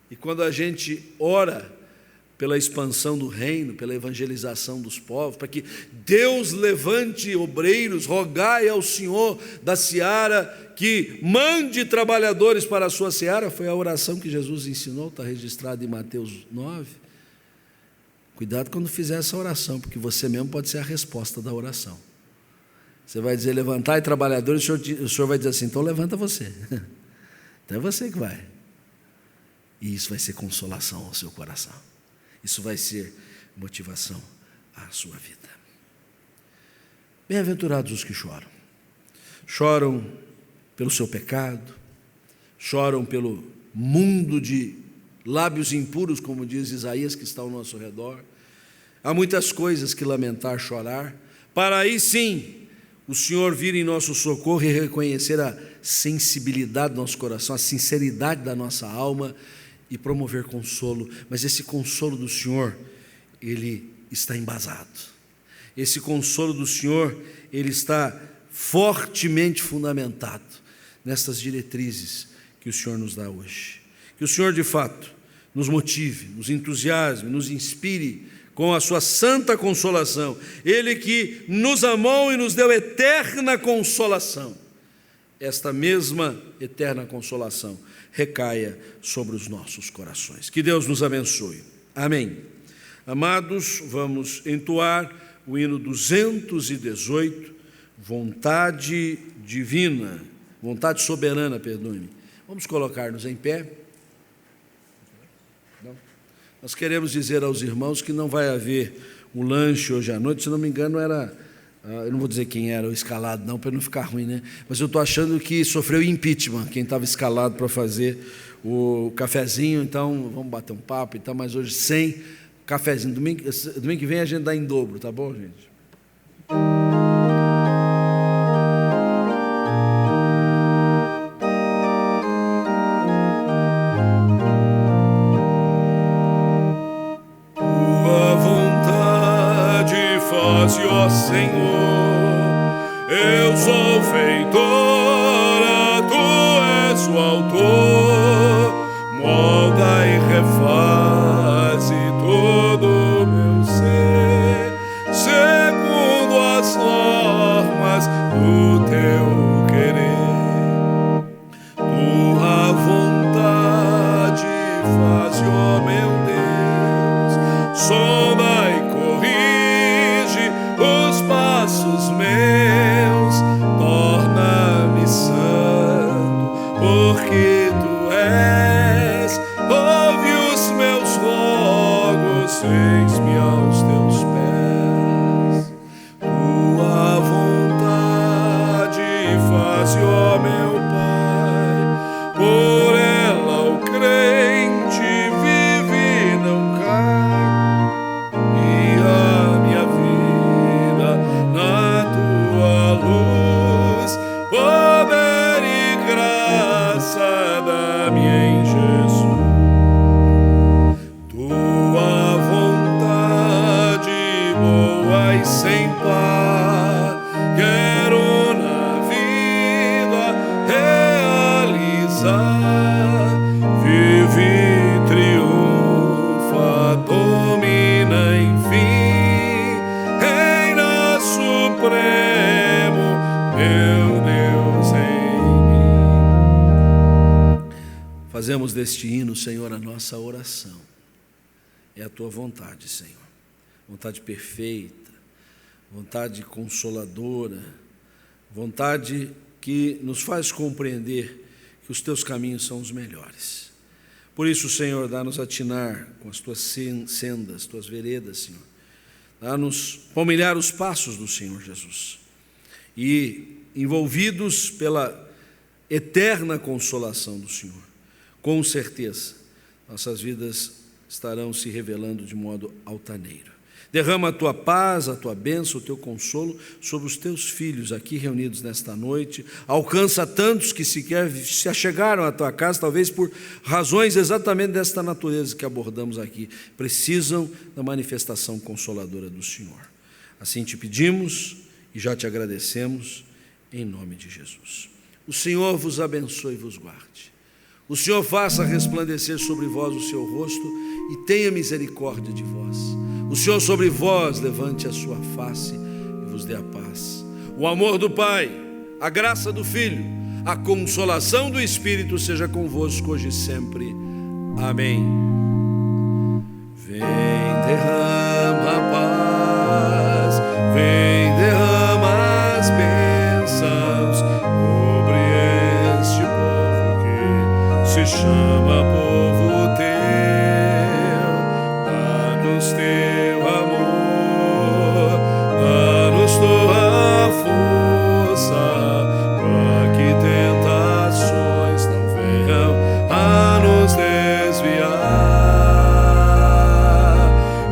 E quando a gente ora pela expansão do reino, pela evangelização dos povos, para que Deus levante obreiros, rogai ao Senhor da seara que mande trabalhadores para a sua seara, foi a oração que Jesus ensinou, está registrado em Mateus 9. Cuidado quando fizer essa oração, porque você mesmo pode ser a resposta da oração. Você vai dizer, levantai trabalhadores, o Senhor vai dizer assim, então levanta você, então é você que vai, e isso vai ser consolação ao seu coração. Isso vai ser motivação à sua vida. Bem-aventurados os que choram. Choram pelo seu pecado, choram pelo mundo de lábios impuros, como diz Isaías, que está ao nosso redor. Há muitas coisas que lamentar, chorar, para aí sim o Senhor vir em nosso socorro e reconhecer a sensibilidade do nosso coração, a sinceridade da nossa alma, e promover consolo, mas esse consolo do Senhor, ele está embasado. Esse consolo do Senhor, ele está fortemente fundamentado nestas diretrizes que o Senhor nos dá hoje. Que o Senhor, de fato, nos motive, nos entusiasme, nos inspire com a sua santa consolação. Ele que nos amou e nos deu eterna consolação. Esta mesma eterna consolação recaia sobre os nossos corações. Que Deus nos abençoe. Amém. Amados, vamos entoar o hino 218, vontade divina, vontade soberana, perdoe-me. Vamos colocar-nos em pé. Nós queremos dizer aos irmãos que não vai haver um lanche hoje à noite, se não me engano eu não vou dizer quem era o escalado não, para não ficar ruim, né? Mas eu estou achando que sofreu impeachment, quem estava escalado para fazer o cafezinho, então vamos bater um papo e tal, mas hoje sem cafezinho. Domingo que vem a gente dá em dobro, tá bom, gente? Tua vontade faz, ó Senhor. Eu sou feitora, tu és o autor, molda e refaze todo o meu ser, segundo as normas do teu querer. Tua vontade faz, ó meu Deus, sonda e corrige os passos meus, torna-me santo, porque tu és, ouve os meus rogos, eis-me aos teus pés. Tua vontade graça, ó meu Pai. Por ela o crente vive e não cai, e a minha vida na tua luz, poder e graça dá-me em Jesus. Tua vontade boa e sem par, quero na vida realizar. Vive e triunfa, domina, enfim, reina supremo, meu Deus em mim. Fazemos deste hino, Senhor, a nossa oração. É a tua vontade, Senhor, vontade perfeita, vontade consoladora, vontade que nos faz compreender que os teus caminhos são os melhores. Por isso, Senhor, dá-nos atinar com as tuas sendas, tuas veredas, Senhor. Dá-nos palmilhar os passos do Senhor Jesus. E, envolvidos pela eterna consolação do Senhor, com certeza, nossas vidas estarão se revelando de modo altaneiro. Derrama a tua paz, a tua bênção, o teu consolo sobre os teus filhos aqui reunidos nesta noite. Alcança tantos que sequer se achegaram à tua casa, talvez por razões exatamente desta natureza que abordamos aqui. Precisam da manifestação consoladora do Senhor. Assim te pedimos e já te agradecemos, em nome de Jesus. O Senhor vos abençoe e vos guarde. O Senhor faça resplandecer sobre vós o seu rosto e tenha misericórdia de vós. O Senhor sobre vós levante a sua face e vos dê a paz. O amor do Pai, a graça do Filho, a consolação do Espírito seja convosco hoje e sempre. Amém. Vem, derrama a paz, vem, derrama as bênçãos sobre este povo que se chama povo teu. Dá-nos teu amor, dá-nos tua força, para que tentações não venham a nos desviar,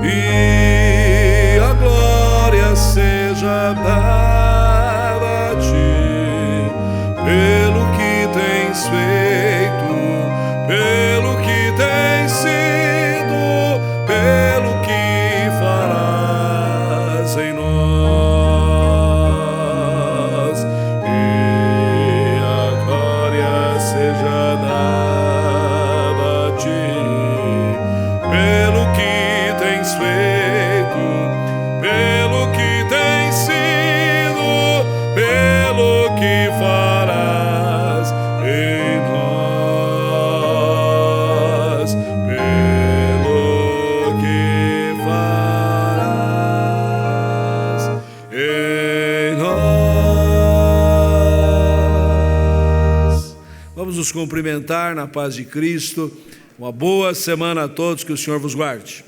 e a glória seja dada a ti, pelo que tens feito, pelo que tens sido, pelo que farás em nós, e a glória seja dada a ti, pelo que tens feito, pelo que tens sido, pelo que farás em nós, pelo que farás em nós. Vamos nos cumprimentar na paz de Cristo. Uma boa semana a todos, que o Senhor vos guarde.